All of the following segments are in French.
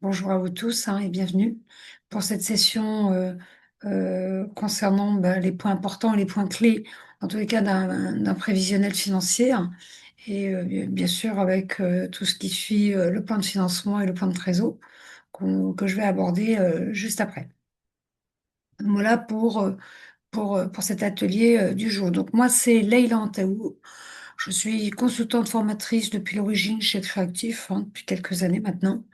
Bonjour à vous tous et bienvenue pour cette session concernant les points importants, les points clés, en tous les cas d'un prévisionnel financier et bien sûr avec tout ce qui suit le plan de financement et le plan de trésor que je vais aborder juste après. Voilà pour cet atelier du jour. Donc moi c'est Leïla Antaou, je suis consultante formatrice depuis l'origine chez Créatif depuis quelques années maintenant.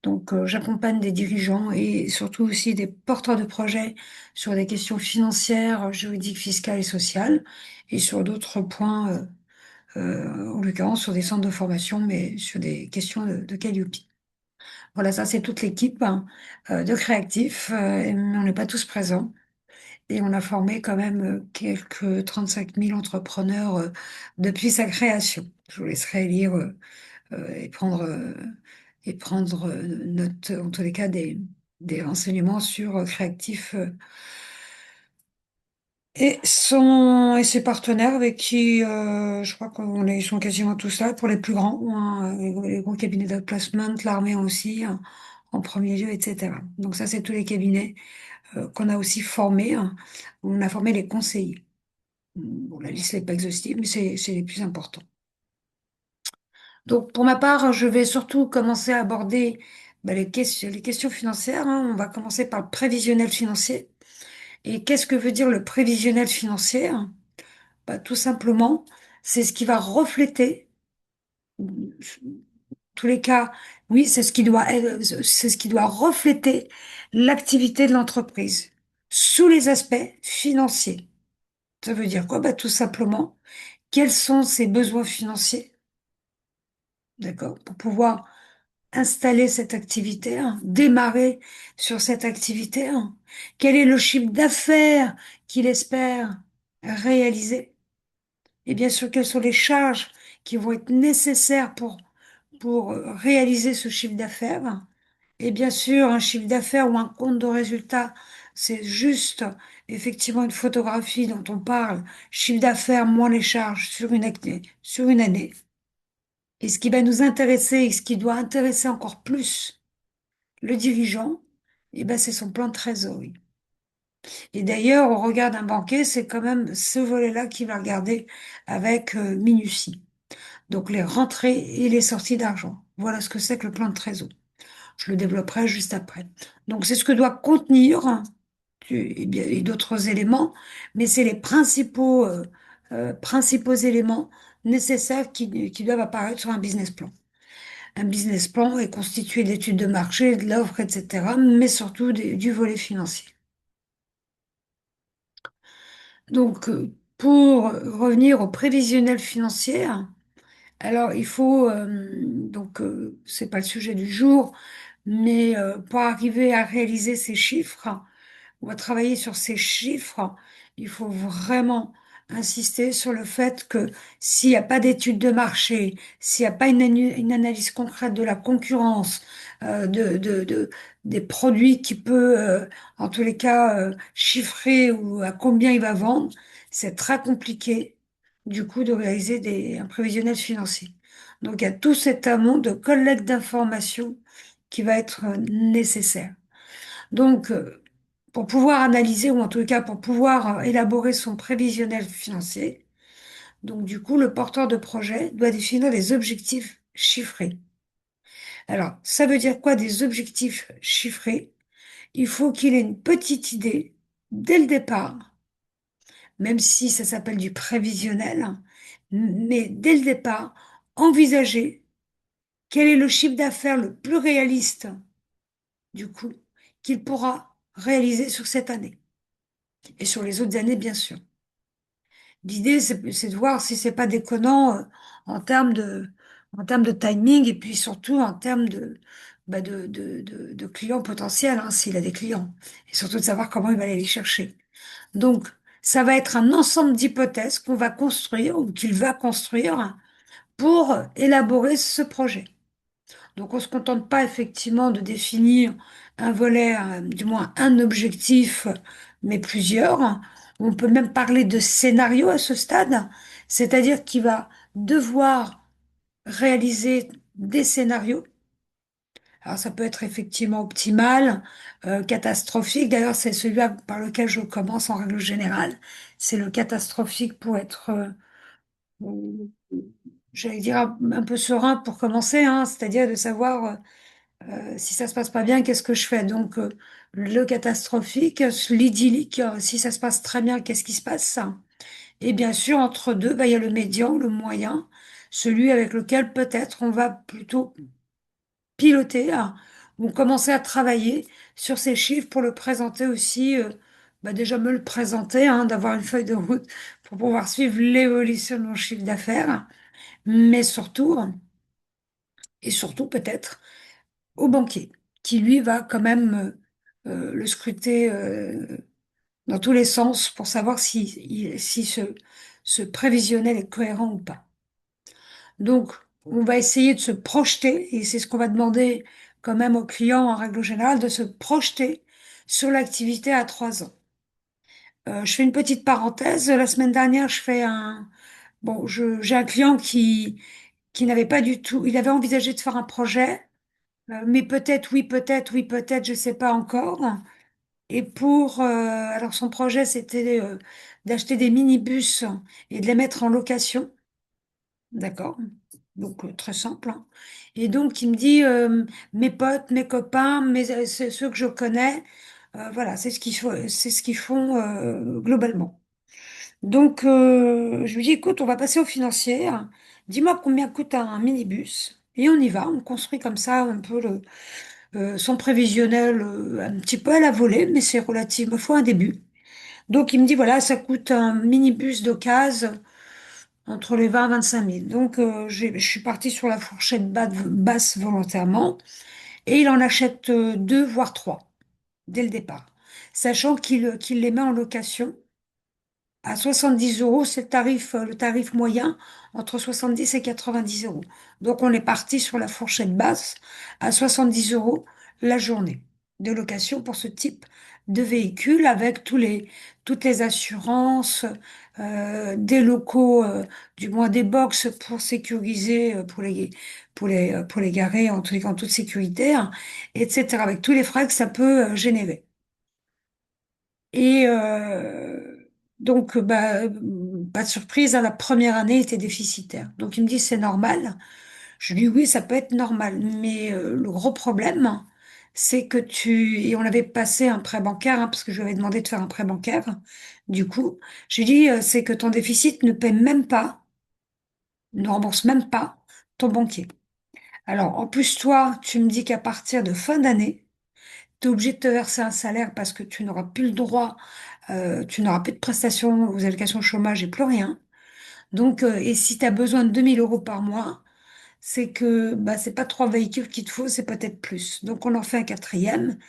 Donc, j'accompagne des dirigeants et surtout aussi des porteurs de projets sur des questions financières, juridiques, fiscales et sociales, et sur d'autres points, en l'occurrence sur des centres de formation, mais sur des questions de Calliope. Voilà, ça c'est toute l'équipe de créatifs, mais on n'est pas tous présents. Et on a formé quand même quelques 35 000 entrepreneurs depuis sa création. Je vous laisserai lire et prendre note, en tous les cas, des renseignements sur Créatif et ses partenaires avec qui je crois ils sont quasiment tous là pour les plus grands, les gros cabinets de placement, l'armée aussi, en premier lieu, etc. Donc ça, c'est tous les cabinets qu'on a aussi formés. On a formé les conseillers. Bon, la liste n'est pas exhaustive, mais c'est les plus importants. Donc, pour ma part, je vais surtout commencer à aborder les questions financières. On va commencer par le prévisionnel financier. Et qu'est-ce que veut dire le prévisionnel financier? Tout simplement, c'est ce qui va refléter, en tous les cas, oui, c'est ce qui doit refléter l'activité de l'entreprise sous les aspects financiers. Ça veut dire quoi? Tout simplement, quels sont ses besoins financiers, d'accord, pour pouvoir installer cette activité, démarrer sur cette activité. Quel est le chiffre d'affaires qu'il espère réaliser? Et bien sûr, quelles sont les charges qui vont être nécessaires pour réaliser ce chiffre d'affaires? Et bien sûr, un chiffre d'affaires ou un compte de résultat, c'est juste effectivement une photographie dont on parle, chiffre d'affaires moins les charges sur une année. Et ce qui va nous intéresser et ce qui doit intéresser encore plus le dirigeant, c'est son plan de trésorerie. Et d'ailleurs, au regard d'un banquier, c'est quand même ce volet-là qu'il va regarder avec minutie. Donc les rentrées et les sorties d'argent. Voilà ce que c'est que le plan de trésor. Je le développerai juste après. Donc c'est ce que doit contenir et d'autres éléments, mais c'est les principaux éléments nécessaires qui doivent apparaître sur un business plan. Un business plan est constitué d'études de marché, de l'offre, etc., mais surtout du volet financier. Donc, pour revenir au prévisionnel financier, alors il faut, c'est pas le sujet du jour, mais pour arriver à réaliser ces chiffres, on va travailler sur ces chiffres. Il faut vraiment insister sur le fait que s'il n'y a pas d'étude de marché, s'il n'y a pas une analyse concrète de la concurrence, des produits qui peut, en tous les cas, chiffrer ou à combien il va vendre, c'est très compliqué, du coup, de réaliser un prévisionnel financier. Donc, il y a tout cet amont de collecte d'informations qui va être nécessaire. Donc, pour pouvoir analyser, ou en tout cas pour pouvoir élaborer son prévisionnel financier, donc du coup, le porteur de projet doit définir des objectifs chiffrés. Alors, ça veut dire quoi des objectifs chiffrés? Il faut qu'il ait une petite idée dès le départ, même si ça s'appelle du prévisionnel, mais dès le départ, envisager quel est le chiffre d'affaires le plus réaliste, du coup, qu'il pourra réaliser sur cette année et sur les autres années, bien sûr. L'idée, c'est de voir si c'est pas déconnant en termes en termes de timing et puis surtout en termes de clients potentiels, s'il a des clients, et surtout de savoir comment il va aller les chercher. Donc, ça va être un ensemble d'hypothèses qu'on va construire ou qu'il va construire pour élaborer ce projet. Donc, on ne se contente pas effectivement de définir un volet, du moins un objectif, mais plusieurs. On peut même parler de scénario à ce stade, c'est-à-dire qu'il va devoir réaliser des scénarios Alors ça peut être effectivement optimal, catastrophique. D'ailleurs, c'est celui par lequel je commence en règle générale. C'est le catastrophique pour être, euh, j'allais dire, un peu serein pour commencer, hein, c'est-à-dire de savoir si ça se passe pas bien, qu'est-ce que je fais? Donc, le catastrophique, l'idyllique, si ça se passe très bien, qu'est-ce qui se passe? Et bien sûr, entre deux, bah, il y a le médian, le moyen, celui avec lequel peut-être on va plutôt piloter, hein, ou commencer à travailler sur ces chiffres pour le présenter aussi, bah, déjà me le présenter, hein, d'avoir une feuille de route pour pouvoir suivre l'évolution de mon chiffre d'affaires, mais surtout, et surtout peut-être, au banquier, qui lui va quand même le scruter dans tous les sens pour savoir si ce prévisionnel est cohérent ou pas. Donc, on va essayer de se projeter, et c'est ce qu'on va demander quand même aux clients en règle générale, de se projeter sur l'activité à 3 ans. Je fais une petite parenthèse. La semaine dernière, j'ai un client qui n'avait pas du tout, il avait envisagé de faire un projet, mais peut-être, oui, peut-être, oui, peut-être, je sais pas encore. Et alors son projet, c'était d'acheter des minibus et de les mettre en location. D'accord. Donc, très simple, hein. Et donc, il me dit, mes potes, mes copains, ceux que je connais, voilà, c'est ce qu'ils font globalement. Donc, je lui dis, écoute, on va passer au financier. Dis-moi combien coûte un minibus. Et on y va, on construit comme ça un peu son prévisionnel, un petit peu à la volée, mais c'est relativement, faut un début. Donc, il me dit, voilà, ça coûte un minibus d'occasion entre les 20 et 25 000. Donc, je suis partie sur la fourchette basse volontairement et il en achète deux, voire trois, dès le départ. Sachant qu'il les met en location à 70 euros, c'est le tarif moyen entre 70 et 90 euros. Donc, on est parti sur la fourchette basse à 70 euros la journée de location pour ce type de véhicule avec toutes les assurances, des locaux, du moins des box pour sécuriser, pour les garer en toute sécurité, hein, etc. Avec tous les frais que ça peut générer. Et bah, pas de surprise, hein, la première année était déficitaire. Donc il me dit c'est normal. Je lui dis oui, ça peut être normal, mais le gros problème, c'est que et on avait passé un prêt bancaire, hein, parce que je lui avais demandé de faire un prêt bancaire. Du coup, je lui dis c'est que ton déficit ne paie même pas, ne rembourse même pas ton banquier. Alors en plus toi, tu me dis qu'à partir de fin d'année, tu es obligé de te verser un salaire parce que tu n'auras plus le droit, tu n'auras plus de prestations aux allocations chômage et plus rien. Donc, et si tu as besoin de 2 000 euros par mois, c'est que bah, c'est pas trois véhicules qu'il te faut, c'est peut-être plus. Donc, on en fait un quatrième.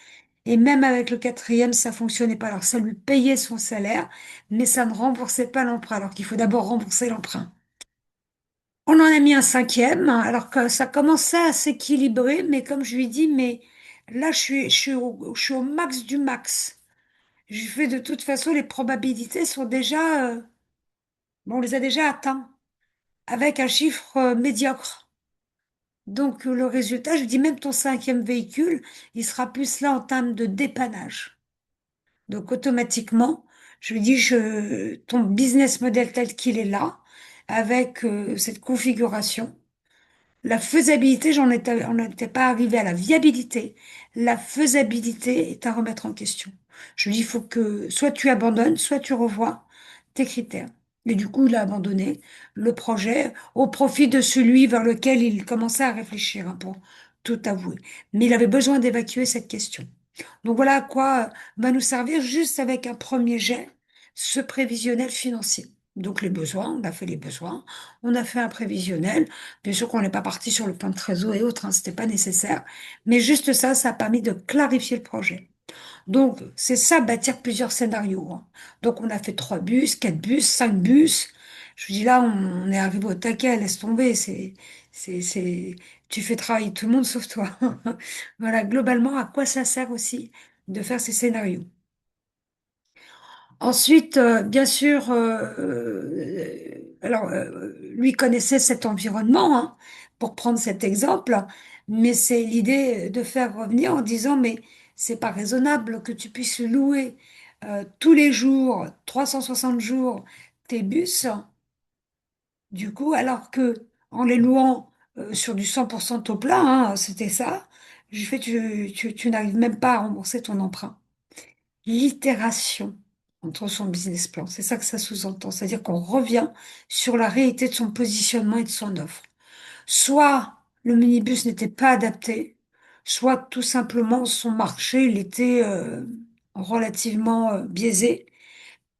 Et même avec le quatrième, ça fonctionnait pas. Alors, ça lui payait son salaire, mais ça ne remboursait pas l'emprunt, alors qu'il faut d'abord rembourser l'emprunt. On en a mis un cinquième, alors que ça commençait à s'équilibrer, mais comme je lui dis, mais là, je suis au max du max. Je fais de toute façon, les probabilités sont déjà, bon, on les a déjà atteints avec un chiffre médiocre. Donc le résultat, je dis même ton cinquième véhicule, il sera plus là en termes de dépannage. Donc automatiquement, je lui dis, ton business model tel qu'il est là, avec cette configuration, la faisabilité, on n'était pas arrivé à la viabilité. La faisabilité est à remettre en question. Je lui dis, il faut que soit tu abandonnes, soit tu revois tes critères. Et du coup, il a abandonné le projet au profit de celui vers lequel il commençait à réfléchir, hein, pour tout avouer. Mais il avait besoin d'évacuer cette question. Donc voilà à quoi va nous servir juste avec un premier jet ce prévisionnel financier. Donc les besoins, on a fait les besoins, on a fait un prévisionnel. Bien sûr qu'on n'est pas parti sur le plan de trésor et autres, hein, c'était pas nécessaire. Mais juste ça, ça a permis de clarifier le projet. Donc c'est ça, bâtir plusieurs scénarios, hein. Donc on a fait 3 bus, 4 bus, 5 bus. Je dis là, on est arrivé au taquet, laisse tomber. Tu fais travailler tout le monde sauf toi. Voilà, globalement, à quoi ça sert aussi de faire ces scénarios? Ensuite, bien sûr, lui connaissait cet environnement, hein, pour prendre cet exemple. Mais c'est l'idée de faire revenir en disant, mais c'est pas raisonnable que tu puisses louer tous les jours, 360 jours, tes bus, du coup, alors que en les louant sur du 100% taux plein, hein, c'était ça, je fais, tu n'arrives même pas à rembourser ton emprunt. L'itération entre son business plan, c'est ça que ça sous-entend, c'est-à-dire qu'on revient sur la réalité de son positionnement et de son offre. Soit le minibus n'était pas adapté, soit tout simplement son marché, il était relativement biaisé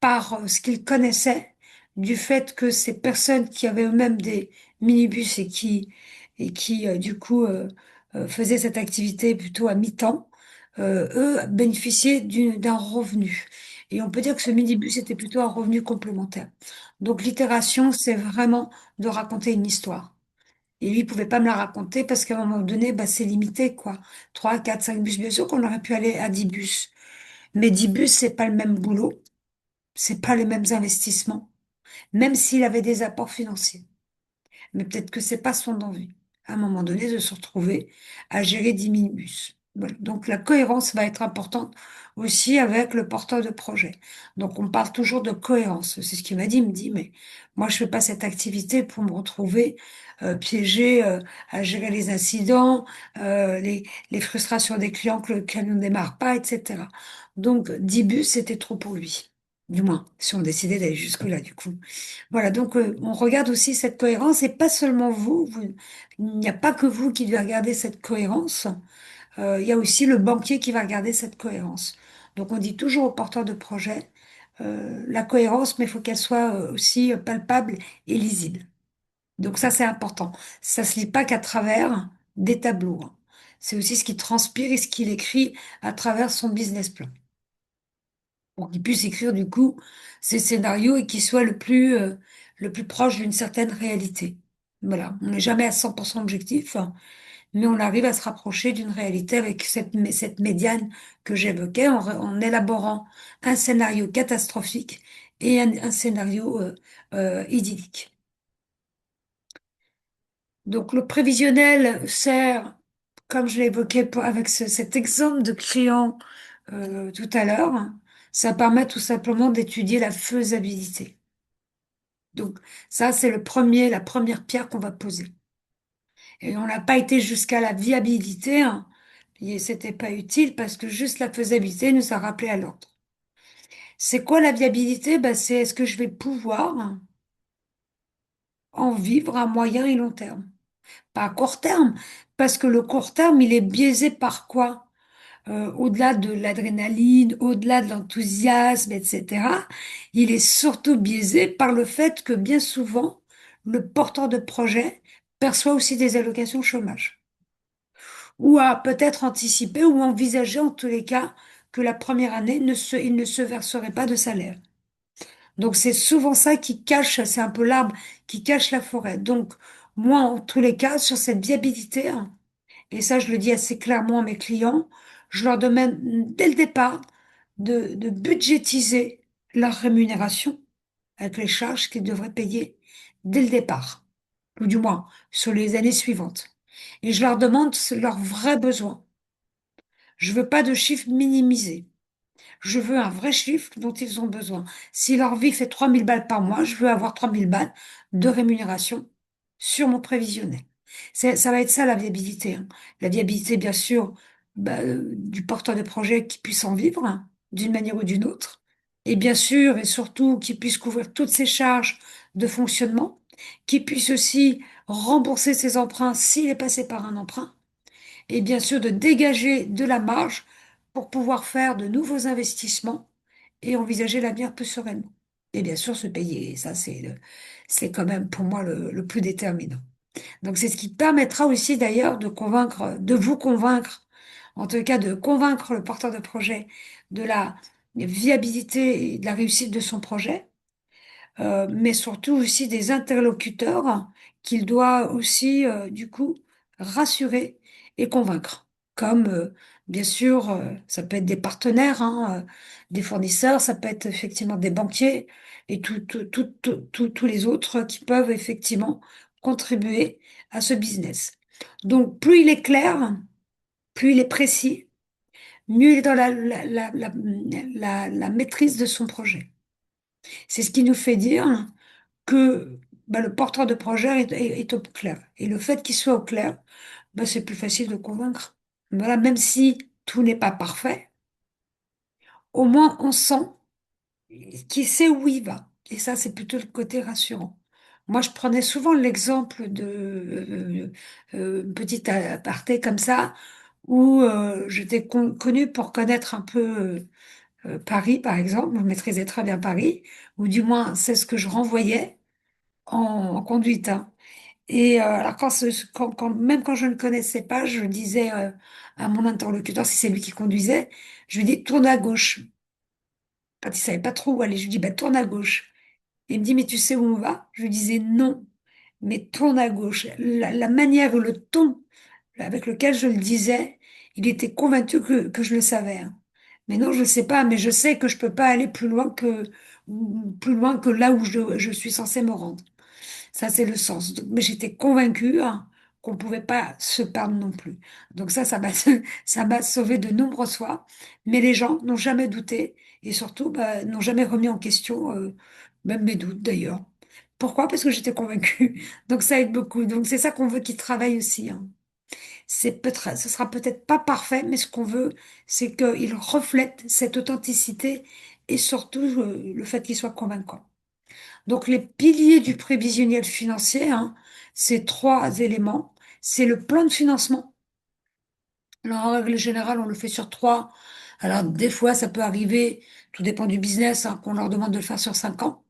par ce qu'il connaissait du fait que ces personnes qui avaient eux-mêmes des minibus et qui du coup faisaient cette activité plutôt à mi-temps, eux bénéficiaient d'un revenu. Et on peut dire que ce minibus était plutôt un revenu complémentaire. Donc l'itération, c'est vraiment de raconter une histoire. Et lui, il pouvait pas me la raconter parce qu'à un moment donné, bah, c'est limité, quoi. 3, 4, 5 bus. Bien sûr qu'on aurait pu aller à 10 bus. Mais 10 bus, c'est pas le même boulot. C'est pas les mêmes investissements. Même s'il avait des apports financiers. Mais peut-être que c'est pas son envie, à un moment donné, de se retrouver à gérer 10 minibus. Voilà. Donc la cohérence va être importante aussi avec le porteur de projet. Donc on parle toujours de cohérence. C'est ce qu'il m'a dit. Il me dit, mais moi je fais pas cette activité pour me retrouver piégé à gérer les incidents, les frustrations des clients que le camion ne démarre pas, etc. Donc 10 bus, c'était trop pour lui. Du moins, si on décidait d'aller jusque-là, du coup. Voilà, donc on regarde aussi cette cohérence et pas seulement il n'y a pas que vous qui devez regarder cette cohérence, il y a aussi le banquier qui va regarder cette cohérence. Donc on dit toujours au porteur de projet, la cohérence, mais il faut qu'elle soit aussi palpable et lisible. Donc ça c'est important. Ça se lit pas qu'à travers des tableaux, hein. C'est aussi ce qui transpire et ce qu'il écrit à travers son business plan pour qu'il puisse écrire du coup ces scénarios et qu'il soit le plus proche d'une certaine réalité. Voilà, on n'est jamais à 100% objectif, hein, mais on arrive à se rapprocher d'une réalité avec cette médiane que j'évoquais en élaborant un scénario catastrophique et un scénario idyllique. Donc le prévisionnel sert, comme je l'ai évoqué avec cet exemple de client tout à l'heure, hein, ça permet tout simplement d'étudier la faisabilité. Donc ça, c'est la première pierre qu'on va poser. Et on n'a pas été jusqu'à la viabilité, hein, et c'était pas utile parce que juste la faisabilité nous a rappelé à l'ordre. C'est quoi la viabilité? Ben, c'est est-ce que je vais pouvoir en vivre à moyen et long terme? Pas à court terme, parce que le court terme, il est biaisé par quoi? Au-delà de l'adrénaline, au-delà de l'enthousiasme, etc., il est surtout biaisé par le fait que bien souvent, le porteur de projet perçoit aussi des allocations chômage, ou a peut-être anticipé ou envisagé en tous les cas que la première année, il ne se verserait pas de salaire. Donc c'est souvent ça qui cache, c'est un peu l'arbre qui cache la forêt. Donc moi, en tous les cas, sur cette viabilité, hein, et ça, je le dis assez clairement à mes clients, je leur demande dès le départ de budgétiser leur rémunération avec les charges qu'ils devraient payer dès le départ, ou du moins sur les années suivantes. Et je leur demande leurs vrais besoins. Je veux pas de chiffres minimisés. Je veux un vrai chiffre dont ils ont besoin. Si leur vie fait 3000 balles par mois, je veux avoir 3000 balles de rémunération sur mon prévisionnel. Ça va être ça la viabilité, hein. La viabilité, bien sûr, bah, du porteur de projet qui puisse en vivre, hein, d'une manière ou d'une autre. Et bien sûr, et surtout, qui puisse couvrir toutes ses charges de fonctionnement, qui puisse aussi rembourser ses emprunts s'il est passé par un emprunt et bien sûr de dégager de la marge pour pouvoir faire de nouveaux investissements et envisager l'avenir plus sereinement. Et bien sûr se payer, et ça c'est quand même pour moi le plus déterminant. Donc c'est ce qui permettra aussi d'ailleurs de vous convaincre, en tout cas de convaincre le porteur de projet de la viabilité et de la réussite de son projet, mais surtout aussi des interlocuteurs qu'il doit aussi, du coup, rassurer et convaincre. Comme, bien sûr, ça peut être des partenaires, hein, des fournisseurs, ça peut être effectivement des banquiers et tous les autres qui peuvent effectivement contribuer à ce business. Donc, plus il est clair, plus il est précis, mieux il est dans la maîtrise de son projet. C'est ce qui nous fait dire que bah, le porteur de projet est au clair. Et le fait qu'il soit au clair, bah, c'est plus facile de convaincre. Voilà, même si tout n'est pas parfait, au moins on sent qu'il sait où il va. Et ça, c'est plutôt le côté rassurant. Moi, je prenais souvent l'exemple de petit aparté comme ça, où j'étais connue pour connaître un peu Paris, par exemple. Je maîtrisais très bien Paris, ou du moins, c'est ce que je renvoyais en conduite, hein. Et alors même quand je ne connaissais pas, je disais à mon interlocuteur, si c'est lui qui conduisait, je lui dis tourne à gauche. Quand il savait pas trop où aller, je lui dis bah, tourne à gauche. Il me dit mais tu sais où on va? Je lui disais non, mais tourne à gauche. La manière ou le ton avec lequel je le disais, il était convaincu que je le savais, hein. Mais non, je ne sais pas, mais je sais que je peux pas aller plus loin que là où je suis censée me rendre. Ça, c'est le sens. Mais j'étais convaincue, hein, qu'on pouvait pas se perdre non plus. Donc ça m'a, ça m'a sauvé de nombreuses fois. Mais les gens n'ont jamais douté et surtout, bah, n'ont jamais remis en question, même mes doutes d'ailleurs. Pourquoi? Parce que j'étais convaincue. Donc ça aide beaucoup. Donc c'est ça qu'on veut qu'ils travaillent aussi, hein. C'est peut-être, ce sera peut-être pas parfait, mais ce qu'on veut, c'est qu'ils reflètent cette authenticité et surtout le fait qu'ils soient convaincants. Donc, les piliers du prévisionnel financier, hein, c'est trois éléments. C'est le plan de financement. Alors, en règle générale, on le fait sur trois. Alors, des fois, ça peut arriver, tout dépend du business, hein, qu'on leur demande de le faire sur 5 ans.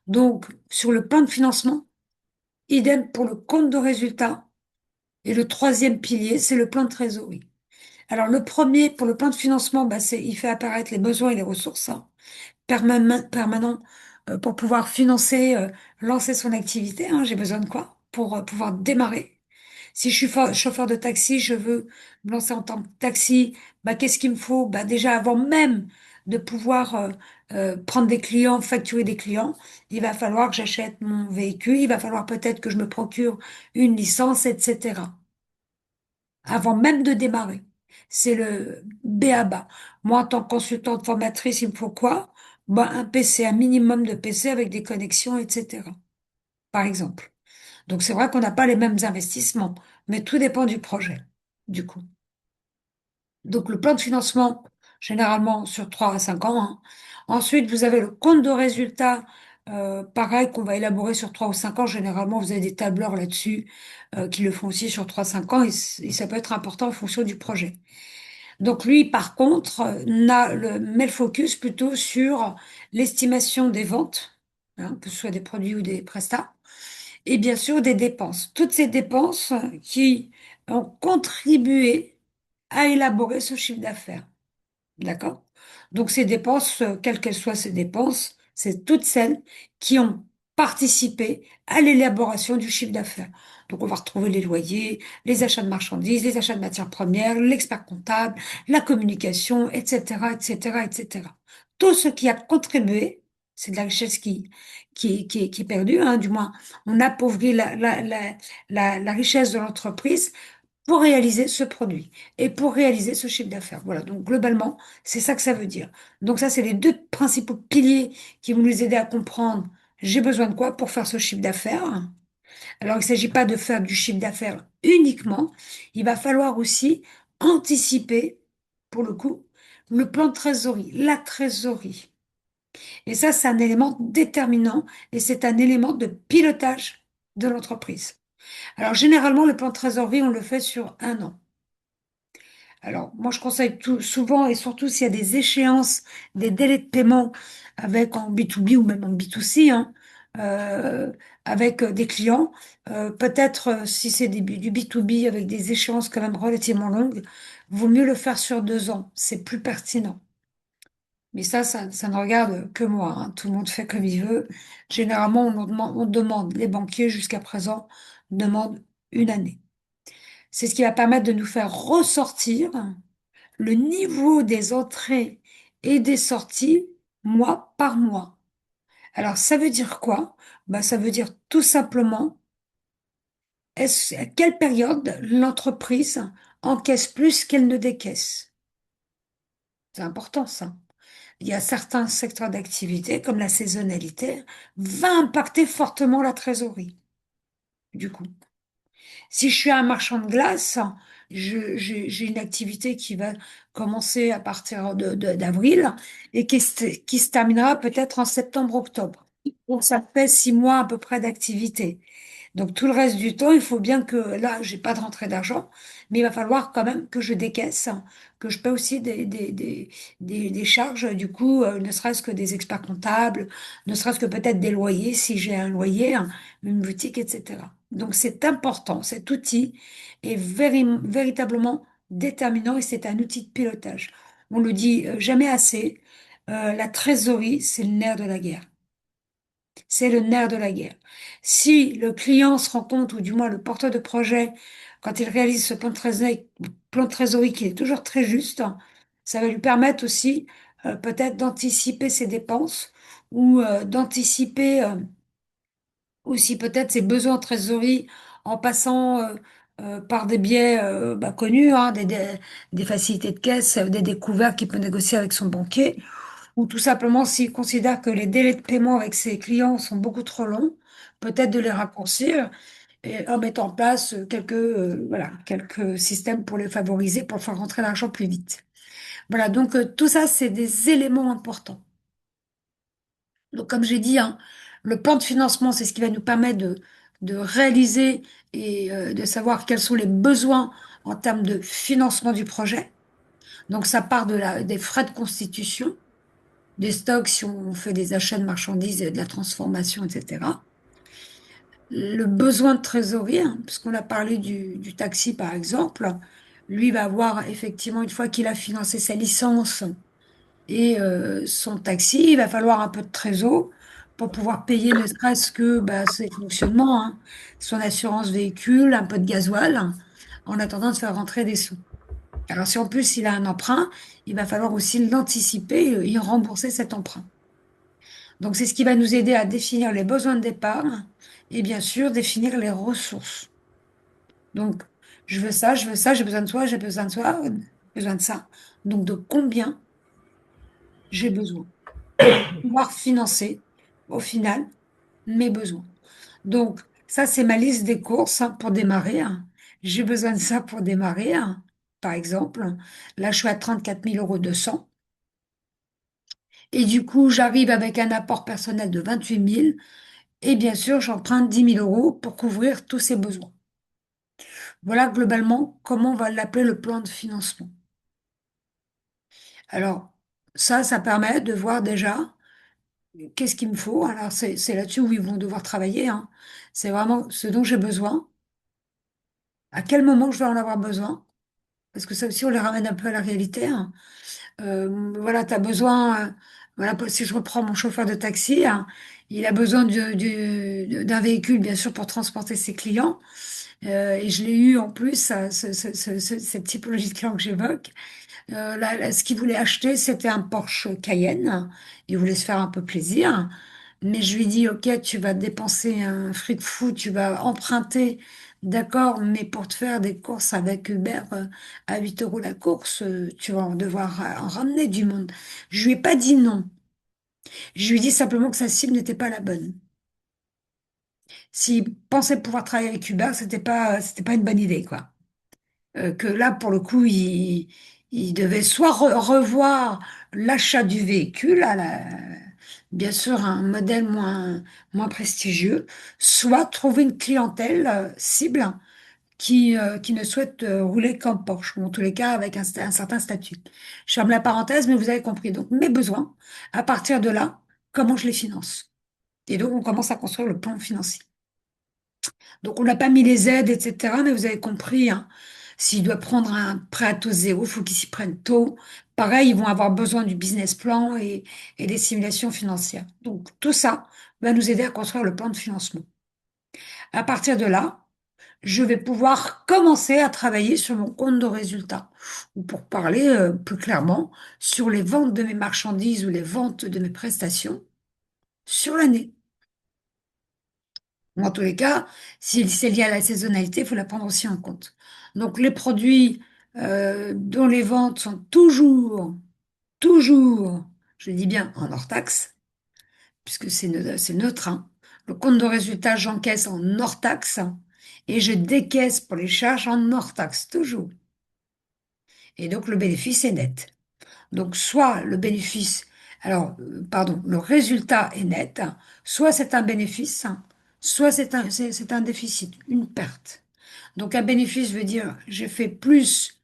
Donc, sur le plan de financement, idem pour le compte de résultat. Et le troisième pilier, c'est le plan de trésorerie. Alors, le premier, pour le plan de financement, bah, il fait apparaître les besoins et les ressources, hein, permanent pour pouvoir financer, lancer son activité, hein. J'ai besoin de quoi pour pouvoir démarrer? Si je suis chauffeur de taxi, je veux me lancer en tant que taxi, bah, qu'est-ce qu'il me faut? Bah, déjà, avant même de pouvoir prendre des clients, facturer des clients, il va falloir que j'achète mon véhicule, il va falloir peut-être que je me procure une licence, etc. Avant même de démarrer. C'est le b.a-ba. Moi, en tant que consultante formatrice, il me faut quoi? Ben, un PC, un minimum de PC avec des connexions, etc. Par exemple. Donc, c'est vrai qu'on n'a pas les mêmes investissements, mais tout dépend du projet, du coup. Donc, le plan de financement, généralement sur 3 à 5 ans, hein. Ensuite, vous avez le compte de résultat, pareil, qu'on va élaborer sur 3 ou 5 ans. Généralement, vous avez des tableurs là-dessus, qui le font aussi sur 3 5 ans, et ça peut être important en fonction du projet. Donc, lui, par contre, met le focus plutôt sur l'estimation des ventes, hein, que ce soit des produits ou des prestats, et bien sûr des dépenses. Toutes ces dépenses qui ont contribué à élaborer ce chiffre d'affaires. D'accord? Donc ces dépenses, quelles qu'elles soient ces dépenses, c'est toutes celles qui ont participé à l'élaboration du chiffre d'affaires. Donc on va retrouver les loyers, les achats de marchandises, les achats de matières premières, l'expert comptable, la communication, etc., etc., etc. Tout ce qui a contribué, c'est de la richesse qui est perdue, hein, du moins on appauvrit la richesse de l'entreprise pour réaliser ce produit et pour réaliser ce chiffre d'affaires. Voilà, donc globalement, c'est ça que ça veut dire. Donc ça, c'est les deux principaux piliers qui vont nous aider à comprendre j'ai besoin de quoi pour faire ce chiffre d'affaires. Alors, il ne s'agit pas de faire du chiffre d'affaires uniquement, il va falloir aussi anticiper, pour le coup, le plan de trésorerie, la trésorerie. Et ça, c'est un élément déterminant et c'est un élément de pilotage de l'entreprise. Alors, généralement, le plan de trésorerie, on le fait sur 1 an. Alors, moi, je conseille tout, souvent, et surtout s'il y a des échéances, des délais de paiement avec en B2B ou même en B2C, hein, euh, avec des clients, peut-être si c'est du B2B avec des échéances quand même relativement longues, vaut mieux le faire sur 2 ans, c'est plus pertinent. Mais ça ne regarde que moi, hein. Tout le monde fait comme il veut. Généralement, on demande, les banquiers jusqu'à présent demandent 1 année. C'est ce qui va permettre de nous faire ressortir le niveau des entrées et des sorties mois par mois. Alors, ça veut dire quoi? Bah, ça veut dire tout simplement À quelle période l'entreprise encaisse plus qu'elle ne décaisse? C'est important ça. Il y a certains secteurs d'activité, comme la saisonnalité, va impacter fortement la trésorerie. Du coup, si je suis un marchand de glace, j'ai une activité qui va commencer à partir d'avril et qui se terminera peut-être en septembre-octobre. Donc, ça fait 6 mois à peu près d'activité. Donc tout le reste du temps, il faut bien que là, j'ai pas de rentrée d'argent, mais il va falloir quand même que je décaisse, que je paie aussi des charges, du coup, ne serait-ce que des experts comptables, ne serait-ce que peut-être des loyers, si j'ai un loyer, une boutique, etc. Donc c'est important, cet outil est véritablement déterminant et c'est un outil de pilotage. On le dit jamais assez, la trésorerie, c'est le nerf de la guerre. C'est le nerf de la guerre. Si le client se rend compte, ou du moins le porteur de projet, quand il réalise ce plan de trésorerie qui est toujours très juste, ça va lui permettre aussi peut-être d'anticiper ses dépenses ou d'anticiper aussi peut-être ses besoins en trésorerie en passant par des biais connus, des facilités de caisse, des découvertes qu'il peut négocier avec son banquier ou tout simplement s'il considère que les délais de paiement avec ses clients sont beaucoup trop longs, peut-être de les raccourcir et en mettant en place quelques systèmes pour les favoriser, pour faire rentrer l'argent plus vite. Voilà, donc tout ça, c'est des éléments importants. Donc comme j'ai dit, hein, le plan de financement, c'est ce qui va nous permettre de réaliser et de savoir quels sont les besoins en termes de financement du projet. Donc ça part des frais de constitution des stocks si on fait des achats de marchandises et de la transformation, etc. Le besoin de trésorerie, hein, puisqu'on a parlé du taxi par exemple, lui va avoir effectivement, une fois qu'il a financé sa licence et son taxi, il va falloir un peu de trésor pour pouvoir payer ne serait-ce que ses fonctionnements, hein, son assurance véhicule, un peu de gasoil, en attendant de faire rentrer des sous. Alors si en plus il a un emprunt, il va falloir aussi l'anticiper et rembourser cet emprunt. Donc, c'est ce qui va nous aider à définir les besoins de départ et bien sûr définir les ressources. Donc, je veux ça, je veux ça, j'ai besoin de soi, j'ai besoin de soi, besoin de ça. Donc, de combien j'ai besoin pour pouvoir financer au final mes besoins. Donc, ça, c'est ma liste des courses pour démarrer, hein. J'ai besoin de ça pour démarrer, hein. Par exemple, là, je suis à 34 200 € et du coup, j'arrive avec un apport personnel de 28 000. Et bien sûr, j'emprunte 10 000 € pour couvrir tous ces besoins. Voilà globalement comment on va l'appeler le plan de financement. Alors, ça permet de voir déjà qu'est-ce qu'il me faut. Alors, c'est là-dessus où ils vont devoir travailler, hein. C'est vraiment ce dont j'ai besoin, à quel moment je vais en avoir besoin, parce que ça aussi, on les ramène un peu à la réalité, hein. Voilà, tu as besoin, voilà, si je reprends mon chauffeur de taxi, hein, il a besoin d'un véhicule, bien sûr, pour transporter ses clients. Et je l'ai eu en plus, cette typologie de client que j'évoque. Ce qu'il voulait acheter, c'était un Porsche Cayenne. Il voulait se faire un peu plaisir. Mais je lui dis, OK, tu vas dépenser un fric fou, tu vas emprunter, d'accord, mais pour te faire des courses avec Uber à 8 € la course, tu vas en devoir en ramener du monde. Je lui ai pas dit non. Je lui ai dit simplement que sa cible n'était pas la bonne. S'il pensait pouvoir travailler avec Uber, c'était pas une bonne idée, quoi. Que là, pour le coup, il devait soit revoir l'achat du véhicule, bien sûr un modèle moins prestigieux, soit trouver une clientèle cible qui ne souhaite rouler qu'en Porsche, ou en tous les cas avec un certain statut. Je ferme la parenthèse, mais vous avez compris. Donc, mes besoins, à partir de là, comment je les finance? Et donc, on commence à construire le plan financier. Donc, on n'a pas mis les aides, etc. Mais vous avez compris, hein, s'il doit prendre un prêt à taux zéro, il faut qu'il s'y prenne tôt. Pareil, ils vont avoir besoin du business plan et des simulations financières. Donc, tout ça va nous aider à construire le plan de financement. À partir de là, je vais pouvoir commencer à travailler sur mon compte de résultat. Ou pour parler plus clairement, sur les ventes de mes marchandises ou les ventes de mes prestations sur l'année. En tous les cas, si c'est lié à la saisonnalité, il faut la prendre aussi en compte. Donc, les produits dont les ventes sont toujours, je dis bien en hors taxe, puisque c'est neutre, hein. Le compte de résultat, j'encaisse en hors taxe et je décaisse pour les charges en hors taxe, toujours. Et donc, le bénéfice est net. Donc, soit le bénéfice, pardon, le résultat est net, soit c'est un bénéfice, soit c'est un déficit, une perte. Donc, un bénéfice veut dire j'ai fait plus,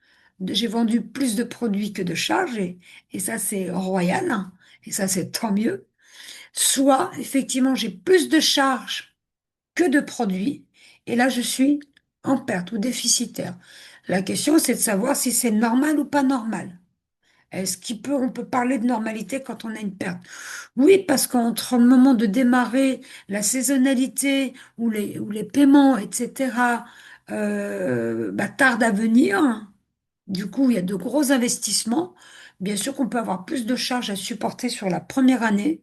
j'ai vendu plus de produits que de charges, et ça, c'est royal, hein, et ça, c'est tant mieux. Soit, effectivement, j'ai plus de charges que de produits, et là, je suis en perte ou déficitaire. La question, c'est de savoir si c'est normal ou pas normal. On peut parler de normalité quand on a une perte? Oui, parce qu'entre le moment de démarrer, la saisonnalité ou les paiements, etc., tardent à venir. Du coup, il y a de gros investissements. Bien sûr qu'on peut avoir plus de charges à supporter sur la première année,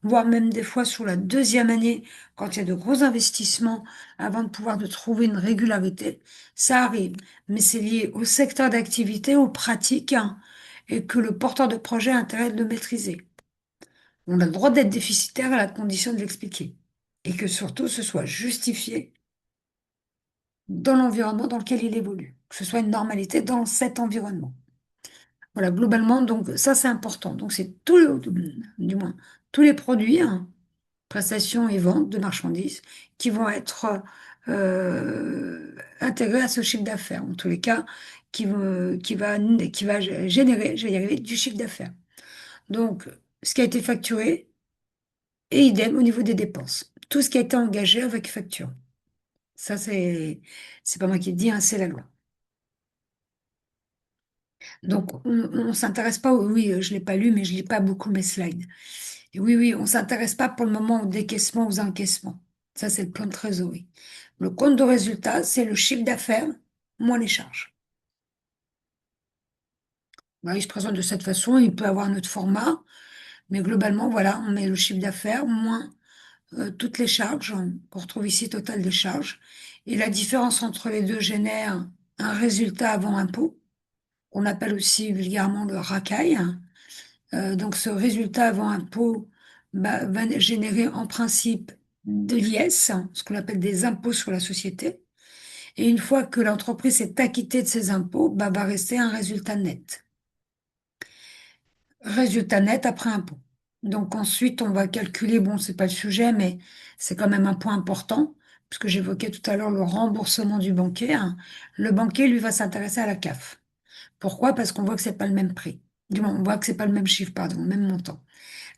voire même des fois sur la deuxième année, quand il y a de gros investissements avant de pouvoir de trouver une régularité. Ça arrive, mais c'est lié au secteur d'activité, aux pratiques, hein, et que le porteur de projet a intérêt de le maîtriser. On a le droit d'être déficitaire à la condition de l'expliquer. Et que surtout ce soit justifié dans l'environnement dans lequel il évolue. Que ce soit une normalité dans cet environnement. Voilà, globalement, donc ça c'est important. Donc c'est du moins, tous les produits, hein, prestations et ventes de marchandises qui vont être intégrés à ce chiffre d'affaires. En tous les cas, qui va générer, je vais y arriver, du chiffre d'affaires. Donc, ce qui a été facturé et idem au niveau des dépenses. Tout ce qui a été engagé avec facture. Ça, c'est pas moi qui le dis, hein, c'est la loi. Donc, on s'intéresse pas, oui, je l'ai pas lu, mais je lis pas beaucoup mes slides. Et oui, oui, on s'intéresse pas pour le moment au décaissement, aux encaissements. Ça, c'est le plan de trésorerie. Le compte de résultat, c'est le chiffre d'affaires moins les charges. Voilà, il se présente de cette façon, il peut avoir notre format, mais globalement, voilà, on met le chiffre d'affaires moins toutes les charges. On retrouve ici total des charges. Et la différence entre les deux génère un résultat avant impôt, qu'on appelle aussi vulgairement le racaille. Donc ce résultat avant impôt va générer en principe de l'IS, ce qu'on appelle des impôts sur la société. Et une fois que l'entreprise s'est acquittée de ses impôts, va rester un résultat net. Résultat net après impôt. Donc ensuite, on va calculer, bon, c'est pas le sujet, mais c'est quand même un point important, puisque j'évoquais tout à l'heure le remboursement du banquier, hein. Le banquier, lui, va s'intéresser à la CAF. Pourquoi? Parce qu'on voit que c'est pas le même prix. Du moins, on voit que c'est pas le même chiffre, pardon, le même montant.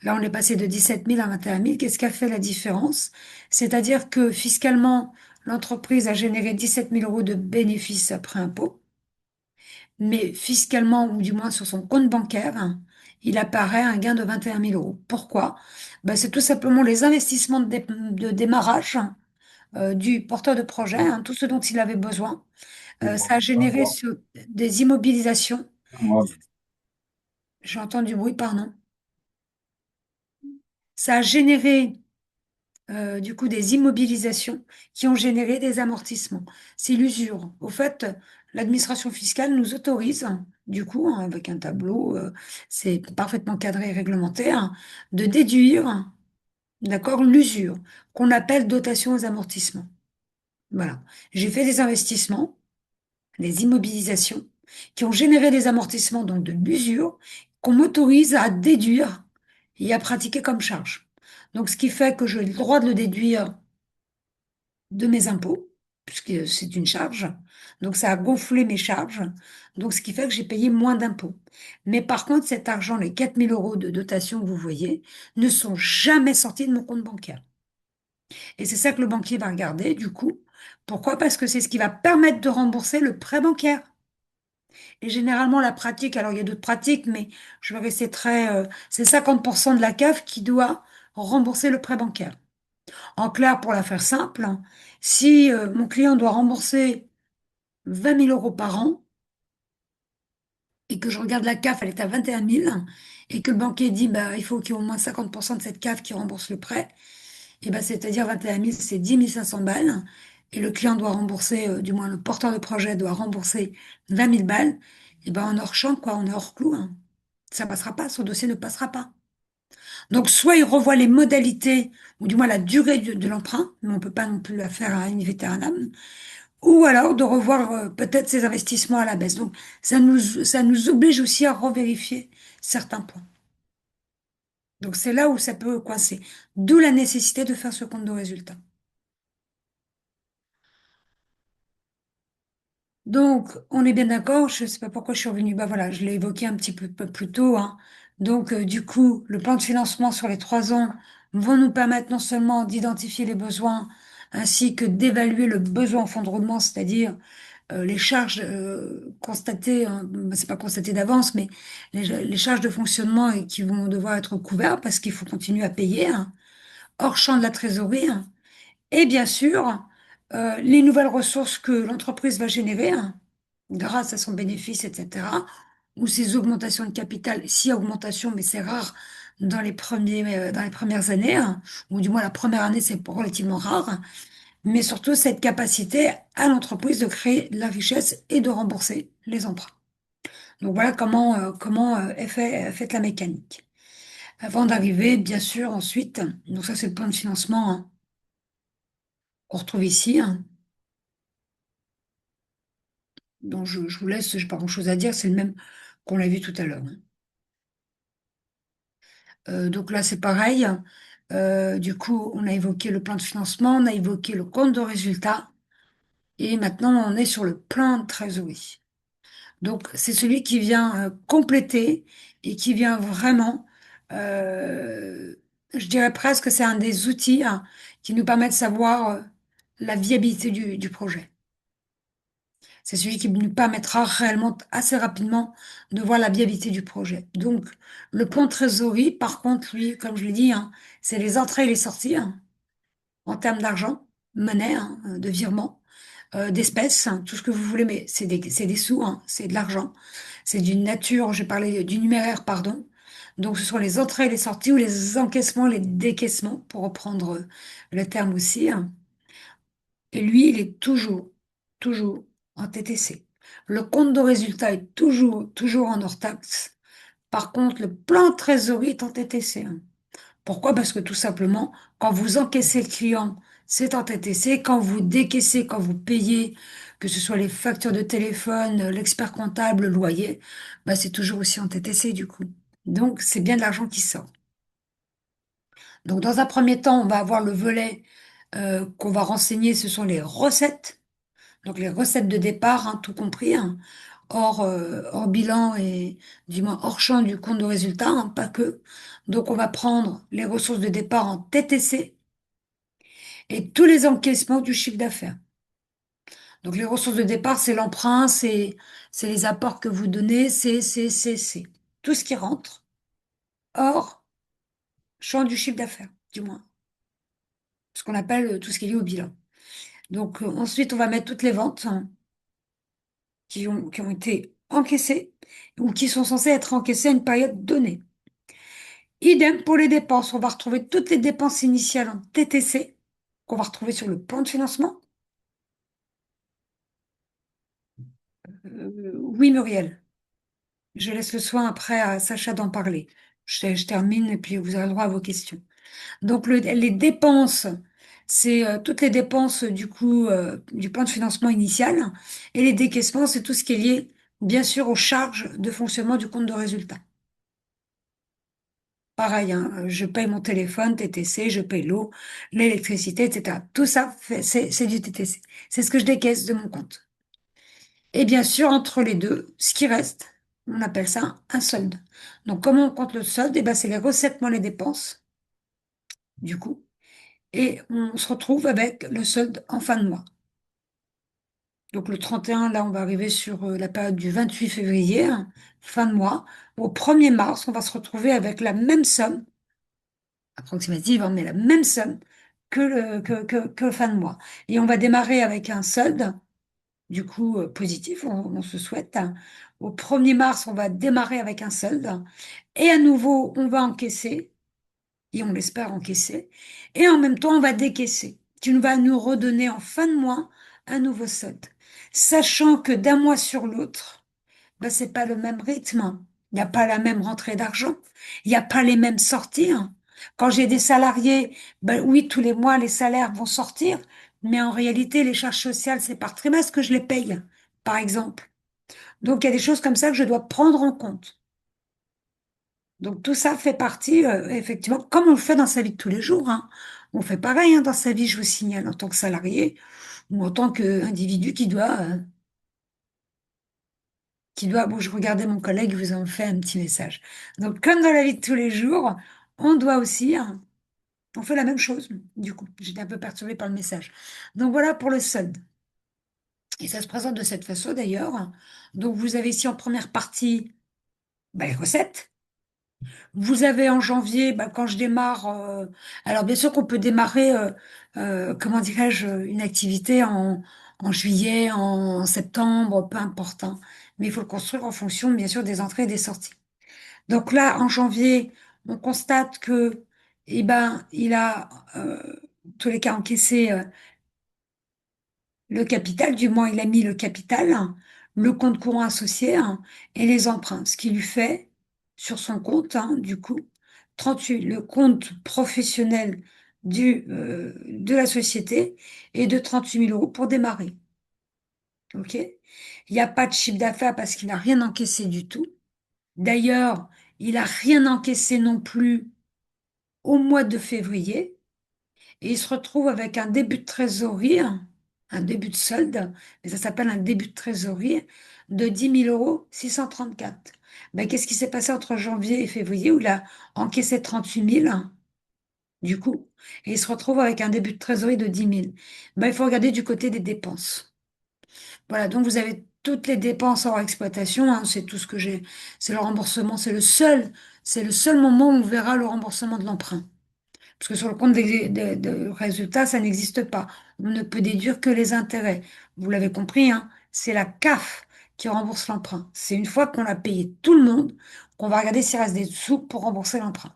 Là, on est passé de 17 000 à 21 000. Qu'est-ce qui a fait la différence? C'est-à-dire que fiscalement, l'entreprise a généré 17 000 euros de bénéfices après impôt, mais fiscalement, ou du moins sur son compte bancaire, hein, il apparaît un gain de 21 000 euros. Pourquoi? C'est tout simplement les investissements de démarrage, hein, du porteur de projet, hein, tout ce dont il avait besoin. Ça a généré des immobilisations. J'entends du bruit, pardon. Ça a généré du coup des immobilisations qui ont généré des amortissements. C'est l'usure. Au fait, l'administration fiscale nous autorise, du coup, hein, avec un tableau, c'est parfaitement cadré et réglementé, hein, de déduire, d'accord, l'usure, qu'on appelle dotation aux amortissements. Voilà. J'ai fait des investissements, des immobilisations, qui ont généré des amortissements, donc de l'usure, qu'on m'autorise à déduire et à pratiquer comme charge. Donc, ce qui fait que j'ai le droit de le déduire de mes impôts, puisque c'est une charge. Donc ça a gonflé mes charges. Donc ce qui fait que j'ai payé moins d'impôts. Mais par contre, cet argent, les 4 000 euros de dotation que vous voyez, ne sont jamais sortis de mon compte bancaire. Et c'est ça que le banquier va regarder, du coup. Pourquoi? Parce que c'est ce qui va permettre de rembourser le prêt bancaire. Et généralement, la pratique, alors il y a d'autres pratiques, mais je vais rester c'est 50% de la CAF qui doit rembourser le prêt bancaire. En clair, pour la faire simple, si mon client doit rembourser 20 000 euros par an et que je regarde la CAF, elle est à 21 000 et que le banquier dit il faut qu'il y ait au moins 50% de cette CAF qui rembourse le prêt, Et ben, c'est-à-dire 21 000, c'est 10 500 balles. Et le client doit rembourser, du moins le porteur de projet doit rembourser 20 000 balles. Et ben, on est hors champ, quoi, on est hors clou, hein. Ça passera pas, son dossier ne passera pas. Donc, soit il revoit les modalités, ou du moins la durée de l'emprunt, mais on peut pas non plus la faire à une âme, ou alors de revoir peut-être ses investissements à la baisse. Donc, ça nous oblige aussi à revérifier certains points. Donc, c'est là où ça peut coincer. D'où la nécessité de faire ce compte de résultat. Donc, on est bien d'accord, je ne sais pas pourquoi je suis revenue, bah voilà, je l'ai évoqué un petit peu plus tôt, hein. Donc, du coup, le plan de financement sur les 3 ans vont nous permettre non seulement d'identifier les besoins, ainsi que d'évaluer le besoin en fonds de roulement, c'est-à-dire les charges constatées, hein, bah, c'est pas constatées d'avance, mais les charges de fonctionnement et qui vont devoir être couvertes parce qu'il faut continuer à payer, hein, hors champ de la trésorerie, hein. Et bien sûr, les nouvelles ressources que l'entreprise va générer, hein, grâce à son bénéfice, etc., ou ses augmentations de capital, s'il y a augmentation, mais c'est rare dans les premières années, hein, ou du moins la première année, c'est relativement rare, hein, mais surtout cette capacité à l'entreprise de créer de la richesse et de rembourser les emprunts. Donc voilà comment est faite la mécanique. Avant d'arriver, bien sûr, ensuite, donc ça c'est le plan de financement, hein, qu'on retrouve ici, hein. Donc je vous laisse, j'ai pas grand-chose à dire, c'est le même qu'on l'a vu tout à l'heure, hein. Donc là, c'est pareil. Du coup, on a évoqué le plan de financement, on a évoqué le compte de résultat, et maintenant on est sur le plan de trésorerie. Donc c'est celui qui vient compléter et qui vient vraiment, euh, je dirais presque, c'est un des outils, hein, qui nous permet de savoir la viabilité du projet. C'est celui qui nous permettra réellement assez rapidement de voir la viabilité du projet. Donc, le plan de trésorerie, par contre, lui, comme je l'ai dit, hein, c'est les entrées et les sorties, hein, en termes d'argent, monnaie, hein, de virement, d'espèces, hein, tout ce que vous voulez, mais c'est des sous, hein, c'est de l'argent. C'est d'une nature, j'ai parlé du numéraire, pardon. Donc, ce sont les entrées et les sorties ou les encaissements, les décaissements, pour reprendre le terme aussi, hein. Et lui, il est toujours en TTC. Le compte de résultat est toujours en hors taxe. Par contre, le plan de trésorerie est en TTC, hein. Pourquoi? Parce que tout simplement, quand vous encaissez le client, c'est en TTC. Quand vous décaissez, quand vous payez, que ce soit les factures de téléphone, l'expert comptable, le loyer, bah, c'est toujours aussi en TTC du coup. Donc, c'est bien de l'argent qui sort. Donc, dans un premier temps, on va avoir le volet qu'on va renseigner, ce sont les recettes. Donc les recettes de départ, hein, tout compris, hein, hors bilan et du moins hors champ du compte de résultat, hein, pas que. Donc on va prendre les ressources de départ en TTC et tous les encaissements du chiffre d'affaires. Donc les ressources de départ, c'est l'emprunt, c'est les apports que vous donnez, c'est tout ce qui rentre hors champ du chiffre d'affaires, du moins, ce qu'on appelle tout ce qui est lié au bilan. Donc ensuite, on va mettre toutes les ventes, hein, qui ont été encaissées ou qui sont censées être encaissées à une période donnée. Idem pour les dépenses. On va retrouver toutes les dépenses initiales en TTC qu'on va retrouver sur le plan de financement. Oui, Muriel, je laisse le soin après à Sacha d'en parler. Je termine et puis vous aurez le droit à vos questions. Donc les dépenses, c'est toutes les dépenses du coup du plan de financement initial et les décaissements, c'est tout ce qui est lié bien sûr aux charges de fonctionnement du compte de résultat. Pareil, hein, je paye mon téléphone, TTC, je paye l'eau, l'électricité, etc. Tout ça, c'est du TTC. C'est ce que je décaisse de mon compte. Et bien sûr, entre les deux, ce qui reste, on appelle ça un solde. Donc, comment on compte le solde? Eh ben, c'est les recettes moins les dépenses, du coup. Et on se retrouve avec le solde en fin de mois. Donc, le 31, là, on va arriver sur la période du 28 février, hein, fin de mois. Au 1er mars, on va se retrouver avec la même somme approximative, hein, mais la même somme que fin de mois. Et on va démarrer avec un solde, du coup, positif, on se souhaite, hein. Au 1er mars, on va démarrer avec un solde. Et à nouveau, on va encaisser. et on l'espère encaisser, et en même temps, on va décaisser. Tu vas nous redonner en fin de mois un nouveau solde, sachant que d'un mois sur l'autre, ben, c'est pas le même rythme. Il n'y a pas la même rentrée d'argent. Il n'y a pas les mêmes sorties. Hein. Quand j'ai des salariés, ben oui, tous les mois, les salaires vont sortir, mais en réalité, les charges sociales, c'est par trimestre que je les paye, par exemple. Donc, il y a des choses comme ça que je dois prendre en compte. Donc, tout ça fait partie, effectivement, comme on le fait dans sa vie de tous les jours. Hein. On fait pareil, hein, dans sa vie, je vous signale, en tant que salarié ou en tant qu'individu bon, je regardais mon collègue, il vous en fait un petit message. Donc, comme dans la vie de tous les jours, on doit aussi, hein, on fait la même chose. Du coup, j'étais un peu perturbée par le message. Donc, voilà pour le solde. Et ça se présente de cette façon d'ailleurs. Donc, vous avez ici en première partie, bah, les recettes. Vous avez en janvier, bah, quand je démarre, alors bien sûr qu'on peut démarrer, comment dirais-je, une activité en juillet, en septembre, peu importe. Hein. Mais il faut le construire en fonction, bien sûr, des entrées et des sorties. Donc là, en janvier, on constate que, eh ben, il a, en tous les cas, encaissé le capital, du moins il a mis le capital, hein, le compte courant associé hein, et les emprunts, ce qui lui fait, sur son compte, hein, du coup, 38, le compte professionnel de la société est de 38 000 € pour démarrer. OK? Il n'y a pas de chiffre d'affaires parce qu'il n'a rien encaissé du tout. D'ailleurs, il n'a rien encaissé non plus au mois de février et il se retrouve avec un début de trésorerie, un début de solde, mais ça s'appelle un début de trésorerie de 10 634. Ben, qu'est-ce qui s'est passé entre janvier et février où il a encaissé 38 000 du coup, et il se retrouve avec un début de trésorerie de 10 000. Ben, il faut regarder du côté des dépenses. Voilà, donc vous avez toutes les dépenses hors exploitation, hein, c'est tout ce que j'ai, c'est le remboursement, c'est le seul moment où on verra le remboursement de l'emprunt. Parce que sur le compte des résultats, ça n'existe pas. On ne peut déduire que les intérêts. Vous l'avez compris, hein, c'est la CAF qui rembourse l'emprunt. C'est une fois qu'on a payé tout le monde qu'on va regarder s'il reste des sous pour rembourser l'emprunt.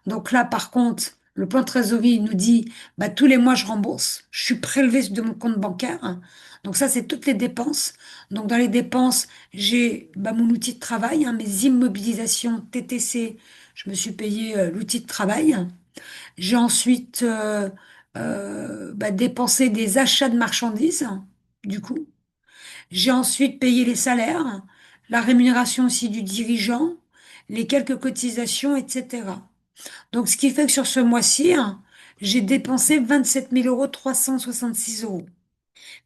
Donc là, par contre, le plan de trésorerie nous dit, bah, tous les mois, je rembourse. Je suis prélevé de mon compte bancaire. Hein. Donc ça, c'est toutes les dépenses. Donc dans les dépenses, j'ai bah, mon outil de travail, hein, mes immobilisations TTC. Je me suis payé l'outil de travail. J'ai ensuite bah, dépensé des achats de marchandises, du coup. J'ai ensuite payé les salaires, la rémunération aussi du dirigeant, les quelques cotisations, etc. Donc, ce qui fait que sur ce mois-ci, hein, j'ai dépensé 27 366 €.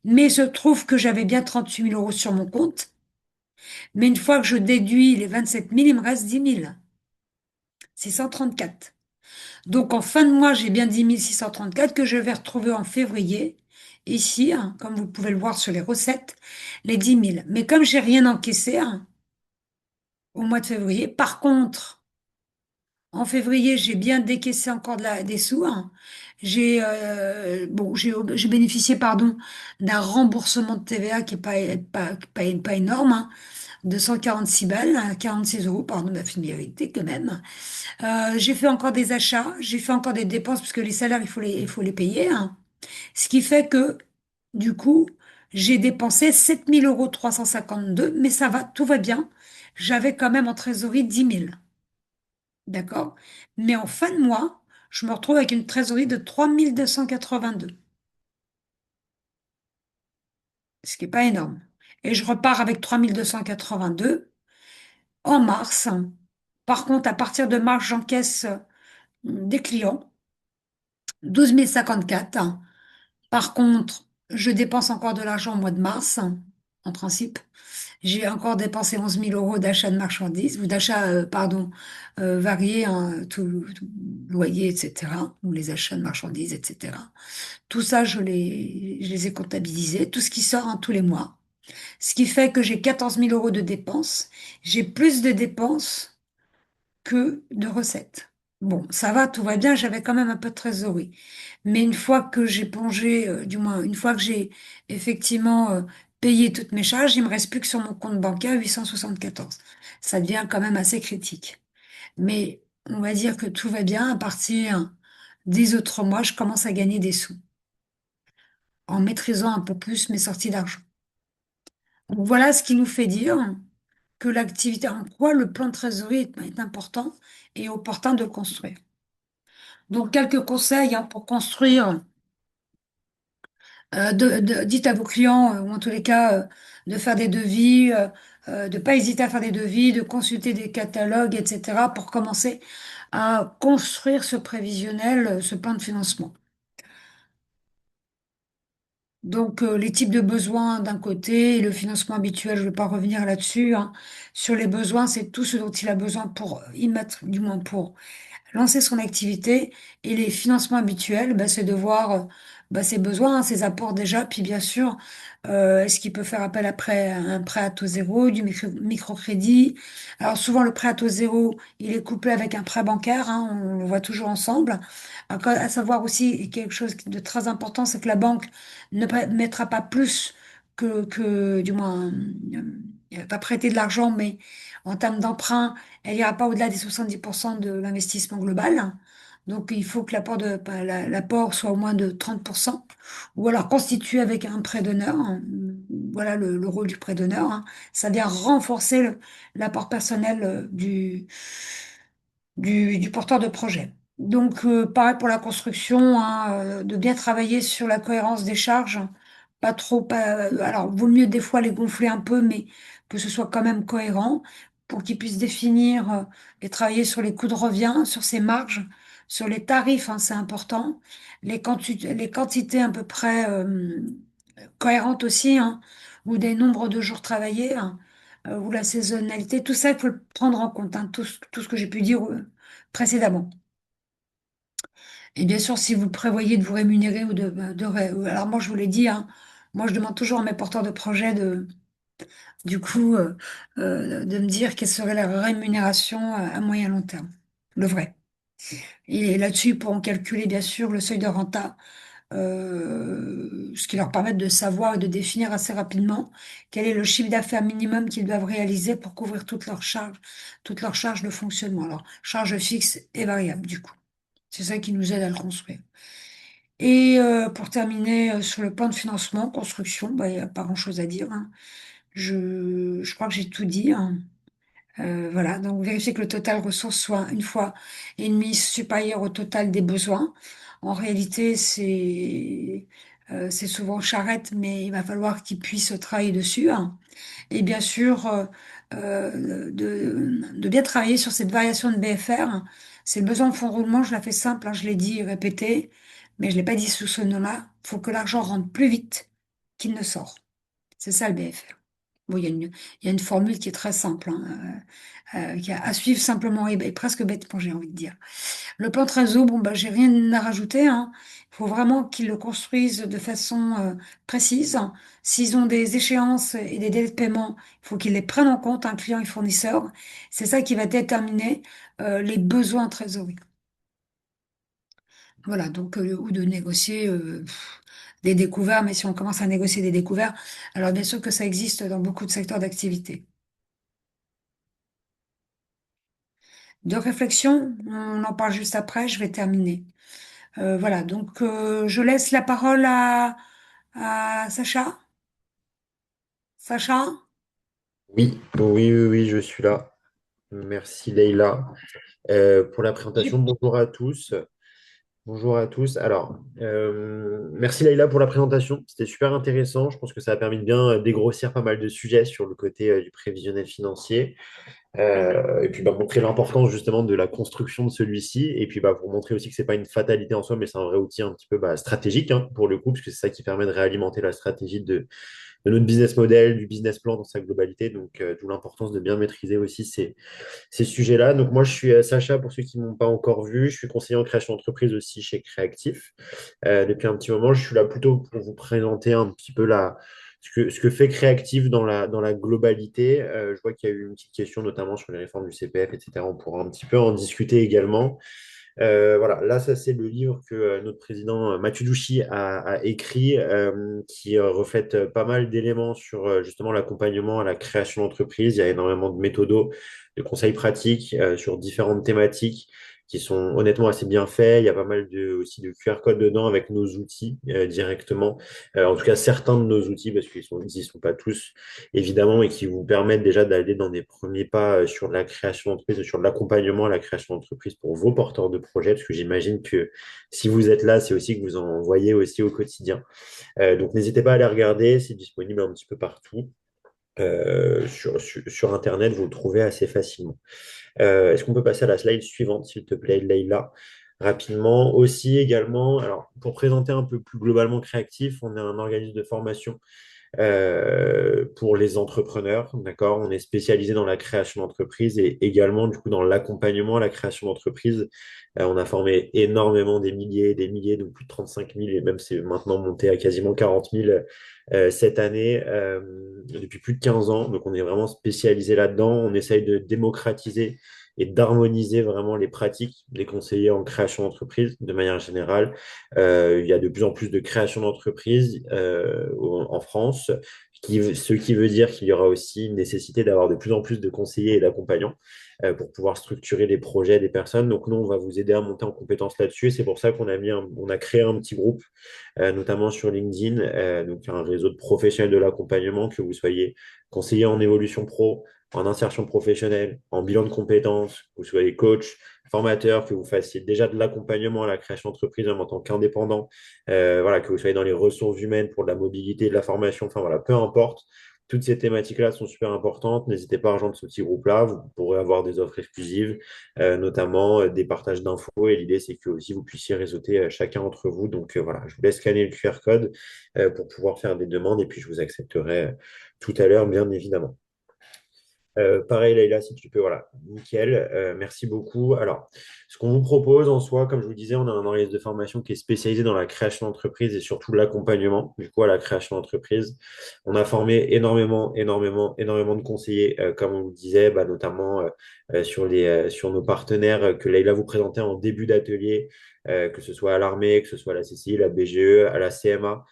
Mais je trouve que j'avais bien 38 000 € sur mon compte. Mais une fois que je déduis les 27 000, il me reste 10 634. Donc, en fin de mois, j'ai bien 10 634 que je vais retrouver en février. Ici, hein, comme vous pouvez le voir sur les recettes, les 10 000. Mais comme j'ai rien encaissé hein, au mois de février, par contre, en février, j'ai bien décaissé encore des sous. Hein. J'ai bénéficié, pardon, d'un remboursement de TVA qui est pas énorme, hein, de 146 balles, hein, 46 €, pardon, ma vérité quand même. J'ai fait encore des achats, j'ai fait encore des dépenses parce que les salaires, il faut les payer. Hein. Ce qui fait que, du coup, j'ai dépensé 7 352 €, mais ça va, tout va bien. J'avais quand même en trésorerie 10 000. D'accord? Mais en fin de mois, je me retrouve avec une trésorerie de 3 282, ce qui n'est pas énorme. Et je repars avec 3 282 en mars. Par contre, à partir de mars, j'encaisse des clients, 12 054. Par contre, je dépense encore de l'argent au mois de mars, en principe. J'ai encore dépensé 11 000 € d'achat de marchandises, ou d'achat, pardon, variés, hein, tout loyer, etc., ou les achats de marchandises, etc. Tout ça, je les ai comptabilisés, tout ce qui sort hein, tous les mois. Ce qui fait que j'ai 14 000 € de dépenses. J'ai plus de dépenses que de recettes. Bon, ça va, tout va bien, j'avais quand même un peu de trésorerie. Mais une fois que j'ai plongé, du moins, une fois que j'ai effectivement payé toutes mes charges, il me reste plus que sur mon compte bancaire 874. Ça devient quand même assez critique. Mais on va dire que tout va bien. À partir des autres mois, je commence à gagner des sous en maîtrisant un peu plus mes sorties d'argent. Donc voilà ce qui nous fait dire que l'activité, en quoi le plan de trésorerie est important et opportun de le construire. Donc quelques conseils hein, pour construire. Dites à vos clients, ou en tous les cas, de faire des devis, de pas hésiter à faire des devis, de consulter des catalogues, etc., pour commencer à construire ce prévisionnel, ce plan de financement. Donc, les types de besoins d'un côté et le financement habituel, je ne vais pas revenir là-dessus, hein. Sur les besoins, c'est tout ce dont il a besoin pour y mettre, du moins pour lancer son activité et les financements habituels, bah, c'est de voir bah, ses besoins, hein, ses apports déjà, puis bien sûr, est-ce qu'il peut faire appel après à un prêt à taux zéro, du microcrédit. Alors souvent le prêt à taux zéro, il est couplé avec un prêt bancaire, hein, on le voit toujours ensemble. À savoir aussi quelque chose de très important, c'est que la banque ne mettra pas plus du moins, elle va pas prêter de l'argent, mais en termes d'emprunt, elle ira pas au-delà des 70% de l'investissement global. Donc, il faut que l'apport soit au moins de 30%, ou alors constitué avec un prêt d'honneur, hein. Voilà le rôle du prêt d'honneur, hein. Ça vient renforcer l'apport personnel du porteur de projet. Donc, pareil pour la construction, hein, de bien travailler sur la cohérence des charges. Pas trop, alors, vaut mieux des fois les gonfler un peu, mais que ce soit quand même cohérent pour qu'ils puissent définir et travailler sur les coûts de revient, sur ses marges, sur les tarifs, hein, c'est important, les quantités à peu près cohérentes aussi, hein, ou des nombres de jours travaillés, hein, ou la saisonnalité, tout ça, il faut le prendre en compte, hein, tout ce que j'ai pu dire précédemment. Et bien sûr, si vous prévoyez de vous rémunérer ou alors moi je vous l'ai dit, hein, moi je demande toujours à mes porteurs de projet du coup, de me dire quelle serait la rémunération à moyen long terme, le vrai. Et là-dessus, ils pourront calculer bien sûr le seuil de renta, ce qui leur permet de savoir et de définir assez rapidement quel est le chiffre d'affaires minimum qu'ils doivent réaliser pour couvrir toutes leurs charges de fonctionnement. Alors, charges fixes et variables, du coup. C'est ça qui nous aide à le construire. Et pour terminer sur le plan de financement, construction, bah, il n'y a pas grand-chose à dire, hein. Je crois que j'ai tout dit, hein. Voilà, donc vérifier que le total ressources soit une fois et demie supérieur au total des besoins. En réalité, c'est souvent charrette, mais il va falloir qu'ils puissent travailler dessus, hein. Et bien sûr, de bien travailler sur cette variation de BFR, hein. C'est le besoin de fonds de roulement, je la fais simple, hein, je l'ai dit et répété, mais je l'ai pas dit sous ce nom-là. Il faut que l'argent rentre plus vite qu'il ne sort. C'est ça le BFR. Bon, il y a une formule qui est très simple, hein, qui a à suivre simplement et presque bêtement, j'ai envie de dire. Le plan Trésor, bon, bah, j'ai rien à rajouter, hein. Il faut vraiment qu'ils le construisent de façon précise. S'ils ont des échéances et des délais de paiement, il faut qu'ils les prennent en compte, un client et fournisseur. C'est ça qui va déterminer les besoins en trésorerie. Voilà, donc, ou de négocier des découverts, mais si on commence à négocier des découverts, alors bien sûr que ça existe dans beaucoup de secteurs d'activité. De réflexion, on en parle juste après, je vais terminer. Voilà, donc je laisse la parole à Sacha. Sacha? Oui, oui, oui, oui, je suis là. Merci Leïla. Pour la présentation, J'ai- bonjour à tous. Bonjour à tous. Alors, merci Leïla pour la présentation. C'était super intéressant. Je pense que ça a permis de bien dégrossir pas mal de sujets sur le côté du prévisionnel financier. Et puis bah, montrer l'importance justement de la construction de celui-ci. Et puis bah, pour montrer aussi que c'est pas une fatalité en soi, mais c'est un vrai outil un petit peu bah, stratégique hein, pour le coup, parce que c'est ça qui permet de réalimenter la stratégie de notre business model, du business plan dans sa globalité. Donc, d'où l'importance de bien maîtriser aussi ces sujets-là. Donc, moi, je suis Sacha, pour ceux qui ne m'ont pas encore vu. Je suis conseiller en création d'entreprise aussi chez Créactif depuis un petit moment. Je suis là plutôt pour vous présenter un petit peu ce que fait Créactif dans la globalité. Je vois qu'il y a eu une petite question, notamment sur les réformes du CPF, etc. On pourra un petit peu en discuter également. Voilà, là, ça, c'est le livre que notre président Mathieu Douchy a écrit, qui reflète pas mal d'éléments sur justement l'accompagnement à la création d'entreprise. Il y a énormément de méthodos de conseils pratiques sur différentes thématiques qui sont honnêtement assez bien faits. Il y a pas mal aussi de QR codes dedans avec nos outils directement. En tout cas, certains de nos outils, parce qu'ils n'existent pas tous, évidemment, et qui vous permettent déjà d'aller dans des premiers pas sur la création d'entreprise, sur l'accompagnement à la création d'entreprise pour vos porteurs de projets, parce que j'imagine que si vous êtes là, c'est aussi que vous en voyez aussi au quotidien. Donc, n'hésitez pas à aller regarder, c'est disponible un petit peu partout. Sur Internet, vous le trouvez assez facilement. Est-ce qu'on peut passer à la slide suivante, s'il te plaît, Leïla? Rapidement. Aussi, également, alors, pour présenter un peu plus globalement Créactif, on est un organisme de formation pour les entrepreneurs, d'accord? On est spécialisé dans la création d'entreprise et également du coup dans l'accompagnement à la création d'entreprise. On a formé énormément des milliers, donc plus de 35 000 et même c'est maintenant monté à quasiment 40 000 cette année depuis plus de 15 ans. Donc on est vraiment spécialisé là-dedans. On essaye de démocratiser et d'harmoniser vraiment les pratiques des conseillers en création d'entreprise de manière générale. Il y a de plus en plus de création d'entreprises en France, ce qui veut dire qu'il y aura aussi une nécessité d'avoir de plus en plus de conseillers et d'accompagnants pour pouvoir structurer les projets des personnes. Donc nous, on va vous aider à monter en compétences là-dessus. C'est pour ça on a créé un petit groupe, notamment sur LinkedIn, donc un réseau de professionnels de l'accompagnement, que vous soyez conseiller en évolution pro, en insertion professionnelle, en bilan de compétences, que vous soyez coach, formateur, que vous fassiez déjà de l'accompagnement à la création d'entreprise même en tant qu'indépendant, voilà, que vous soyez dans les ressources humaines pour de la mobilité, de la formation, enfin voilà, peu importe. Toutes ces thématiques-là sont super importantes. N'hésitez pas à rejoindre ce petit groupe-là. Vous pourrez avoir des offres exclusives, notamment des partages d'infos. Et l'idée, c'est que aussi vous puissiez réseauter chacun entre vous. Donc voilà, je vous laisse scanner le QR code pour pouvoir faire des demandes et puis je vous accepterai tout à l'heure, bien évidemment. Pareil, Leïla, si tu peux, voilà, nickel, merci beaucoup. Alors, ce qu'on vous propose en soi, comme je vous disais, on a un organisme de formation qui est spécialisé dans la création d'entreprise et surtout l'accompagnement, du coup, à la création d'entreprise. On a formé énormément de conseillers, comme on vous disait, bah, notamment sur nos partenaires que Leïla vous présentait en début d'atelier, que ce soit à l'armée, que ce soit à la CCI, la BGE, à la CMA.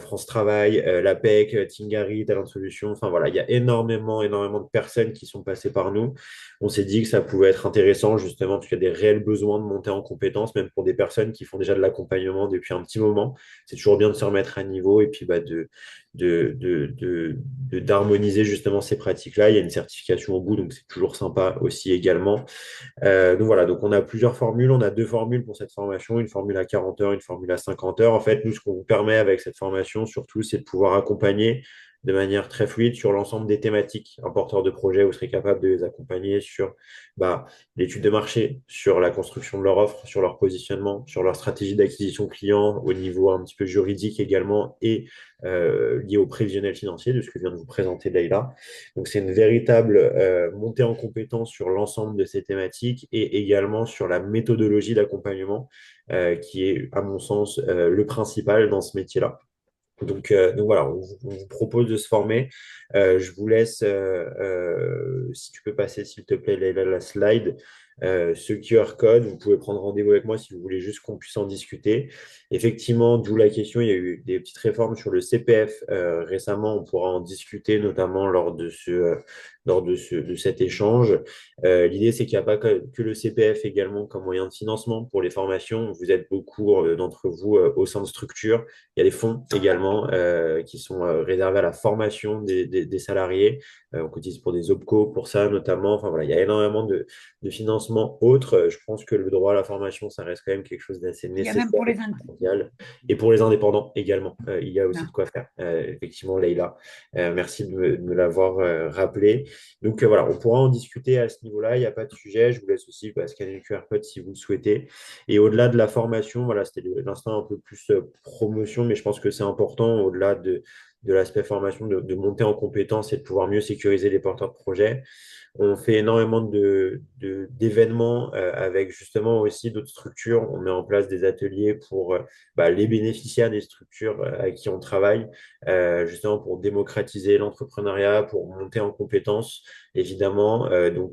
France Travail, l'APEC, Tingari, Talent Solutions. Enfin voilà, il y a énormément de personnes qui sont passées par nous. On s'est dit que ça pouvait être intéressant justement parce qu'il y a des réels besoins de monter en compétences, même pour des personnes qui font déjà de l'accompagnement depuis un petit moment. C'est toujours bien de se remettre à niveau et puis bah, d'harmoniser justement ces pratiques-là. Il y a une certification au bout, donc c'est toujours sympa aussi également. Donc voilà, donc on a plusieurs formules. On a deux formules pour cette formation, une formule à 40 heures, une formule à 50 heures. En fait, nous, ce qu'on vous permet avec cette formation, surtout, c'est de pouvoir accompagner de manière très fluide sur l'ensemble des thématiques. Un porteur de projet, vous serez capable de les accompagner sur bah, l'étude de marché, sur la construction de leur offre, sur leur positionnement, sur leur stratégie d'acquisition client au niveau un petit peu juridique également et lié au prévisionnel financier de ce que je viens de vous présenter Leïla. Donc, c'est une véritable montée en compétence sur l'ensemble de ces thématiques et également sur la méthodologie d'accompagnement qui est, à mon sens, le principal dans ce métier-là. Donc voilà, on vous propose de se former. Je vous laisse, si tu peux passer, s'il te plaît, la slide, ce QR code. Vous pouvez prendre rendez-vous avec moi si vous voulez juste qu'on puisse en discuter. Effectivement, d'où la question, il y a eu des petites réformes sur le CPF récemment. On pourra en discuter notamment de cet échange. L'idée, c'est qu'il n'y a pas que le CPF également comme moyen de financement pour les formations. Vous êtes beaucoup d'entre vous au sein de structures. Il y a des fonds également qui sont réservés à la formation des salariés. On cotise pour des OPCO pour ça notamment. Enfin voilà, il y a énormément de financements autres. Je pense que le droit à la formation, ça reste quand même quelque chose d'assez Il y a même nécessaire pour et les Indes. mondial. Et pour les indépendants également, il y a aussi de Là. quoi faire. Effectivement, Leïla, merci de me l'avoir rappelé. Donc voilà, on pourra en discuter à ce niveau-là. Il n'y a pas de sujet. Je vous laisse aussi scanner le QR code si vous le souhaitez. Et au-delà de la formation, voilà, c'était l'instant un peu plus promotion, mais je pense que c'est important, au-delà de l'aspect formation, monter en compétences et de pouvoir mieux sécuriser les porteurs de projets. On fait énormément d'événements avec justement aussi d'autres structures. On met en place des ateliers pour les bénéficiaires des structures avec qui on travaille, justement pour démocratiser l'entrepreneuriat, pour monter en compétences, évidemment.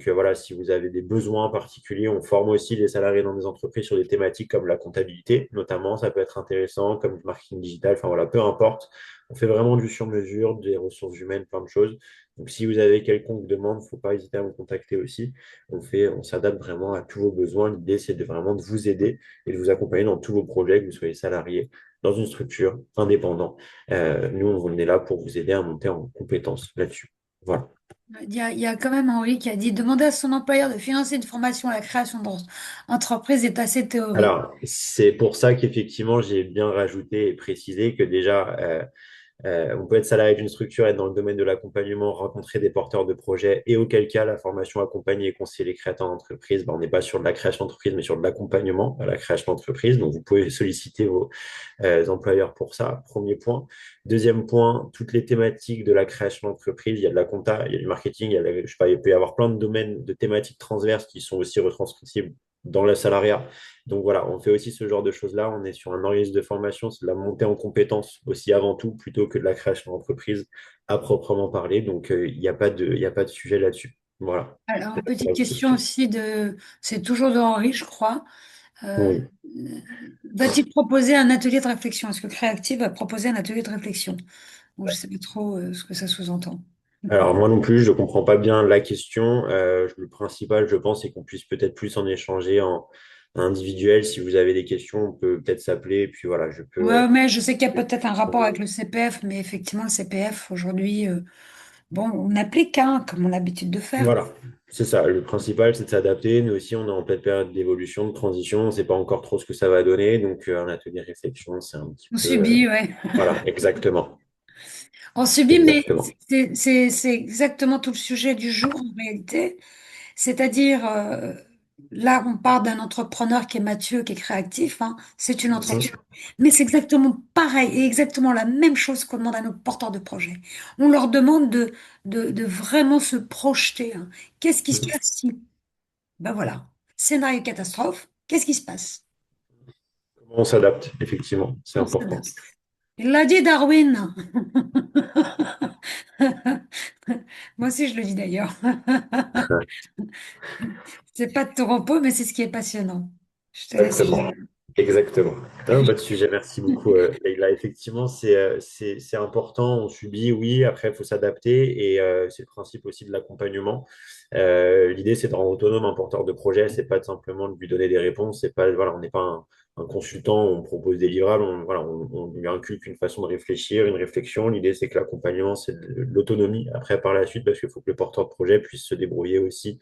Voilà, si vous avez des besoins particuliers, on forme aussi les salariés dans des entreprises sur des thématiques comme la comptabilité, notamment. Ça peut être intéressant, comme le marketing digital, enfin voilà, peu importe. On fait vraiment du sur-mesure, des ressources humaines, plein de choses. Donc, si vous avez quelconque demande, il ne faut pas hésiter à me contacter aussi. On s'adapte vraiment à tous vos besoins. L'idée, c'est de vraiment de vous aider et de vous accompagner dans tous vos projets, que vous soyez salarié dans une structure, indépendant. Nous, on est là pour vous aider à monter en compétences là-dessus. Voilà. Il y a quand même Henri qui a dit demander à son employeur de financer une formation à la création d'entreprise est assez théorique. Alors, c'est pour ça qu'effectivement, j'ai bien rajouté et précisé que déjà, on peut être salarié d'une structure, être dans le domaine de l'accompagnement, rencontrer des porteurs de projets, et auquel cas, la formation accompagnée et conseiller les créateurs d'entreprise, ben, on n'est pas sur de la création d'entreprise, mais sur de l'accompagnement à la création d'entreprise. Donc, vous pouvez solliciter vos employeurs pour ça, premier point. Deuxième point, toutes les thématiques de la création d'entreprise, il y a de la compta, il y a du marketing, je sais pas, il peut y avoir plein de domaines de thématiques transverses qui sont aussi retranscriptibles dans le salariat. Donc voilà, on fait aussi ce genre de choses-là. On est sur un organisme de formation, c'est de la montée en compétences aussi avant tout, plutôt que de la création d'entreprise à proprement parler. Donc il y a pas de sujet là-dessus. Voilà. Alors, une C'est petite pas ajouter autre question chose. aussi c'est toujours de Henri, je crois. Euh, Oui. Va-t-il proposer un atelier de réflexion? Est-ce que Créative va proposer un atelier de réflexion? Bon, je ne sais pas trop ce que ça sous-entend. Alors moi non plus, je ne comprends pas bien la question. Le principal, je pense, c'est qu'on puisse peut-être plus en échanger en individuel. Si vous avez des questions, on peut peut-être s'appeler. Et puis voilà, je peux. Ouais, mais je sais qu'il y a peut-être un rapport avec le CPF, mais effectivement, le CPF, aujourd'hui, bon, on applique, hein, comme on a l'habitude de faire. Voilà, c'est ça. Le principal, c'est de s'adapter. Nous aussi, on est en pleine période d'évolution, de transition. On ne sait pas encore trop ce que ça va donner. Donc, un atelier réflexion, c'est un petit On peu. subit, ouais. Voilà, exactement. On subit, mais Exactement. c'est exactement tout le sujet du jour, en réalité. C'est-à-dire, là, on parle d'un entrepreneur qui est Mathieu, qui est créatif, hein, c'est une entreprise. Mhm. Mais c'est exactement pareil et exactement la même chose qu'on demande à nos porteurs de projets. On leur demande de vraiment se projeter, hein. Qu'est-ce qui se Mhm. passe si, ben voilà, scénario catastrophe, qu'est-ce qui se passe? Comment on s'adapte, effectivement, c'est On important. s'adapte. Il l'a dit Darwin. Moi aussi, je le dis d'ailleurs. C'est pas de tout repos, mais c'est ce qui est passionnant. Je te laisse. Exactement. Exactement. Ah, pas de sujet, merci beaucoup, Leïla. Effectivement, c'est important, on subit, oui, après, il faut s'adapter et c'est le principe aussi de l'accompagnement. L'idée, c'est de rendre autonome un porteur de projet, c'est pas de simplement de lui donner des réponses, c'est pas, voilà, on n'est pas un consultant, on propose des livrables, voilà, on lui inculque une façon de réfléchir, une réflexion. L'idée, c'est que l'accompagnement, c'est de l'autonomie après par la suite, parce qu'il faut que le porteur de projet puisse se débrouiller aussi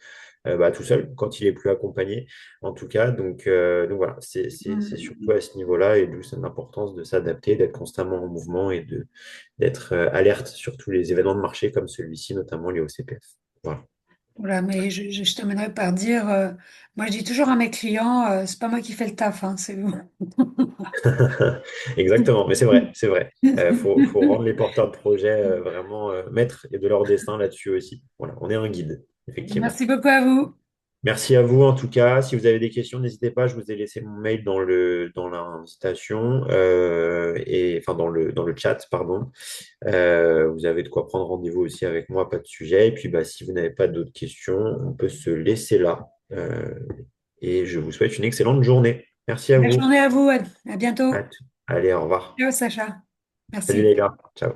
tout seul quand il est plus accompagné en tout cas. Donc voilà, c'est surtout à ce niveau-là et d'où c'est l'importance de s'adapter, d'être constamment en mouvement et d'être alerte sur tous les événements de marché comme celui-ci, notamment liés au CPF. Voilà. Voilà, mais je terminerai par dire, moi je dis toujours à mes clients, c'est pas moi qui fais le taf, hein, c'est vous. Exactement, mais c'est vrai, c'est vrai. Faut rendre les porteurs de projets vraiment maîtres et de leur destin là-dessus aussi. Voilà, on est un guide, effectivement. Merci beaucoup à vous. Merci à vous en tout cas. Si vous avez des questions, n'hésitez pas. Je vous ai laissé mon mail dans l'invitation et enfin dans le chat, pardon. Vous avez de quoi prendre rendez-vous aussi avec moi, pas de sujet. Et puis bah, si vous n'avez pas d'autres questions, on peut se laisser là. Et je vous souhaite une excellente journée. Merci à Belle vous. journée à vous, à bientôt. Allez, au revoir. Ciao Sacha. Salut Merci. les gars. Ciao.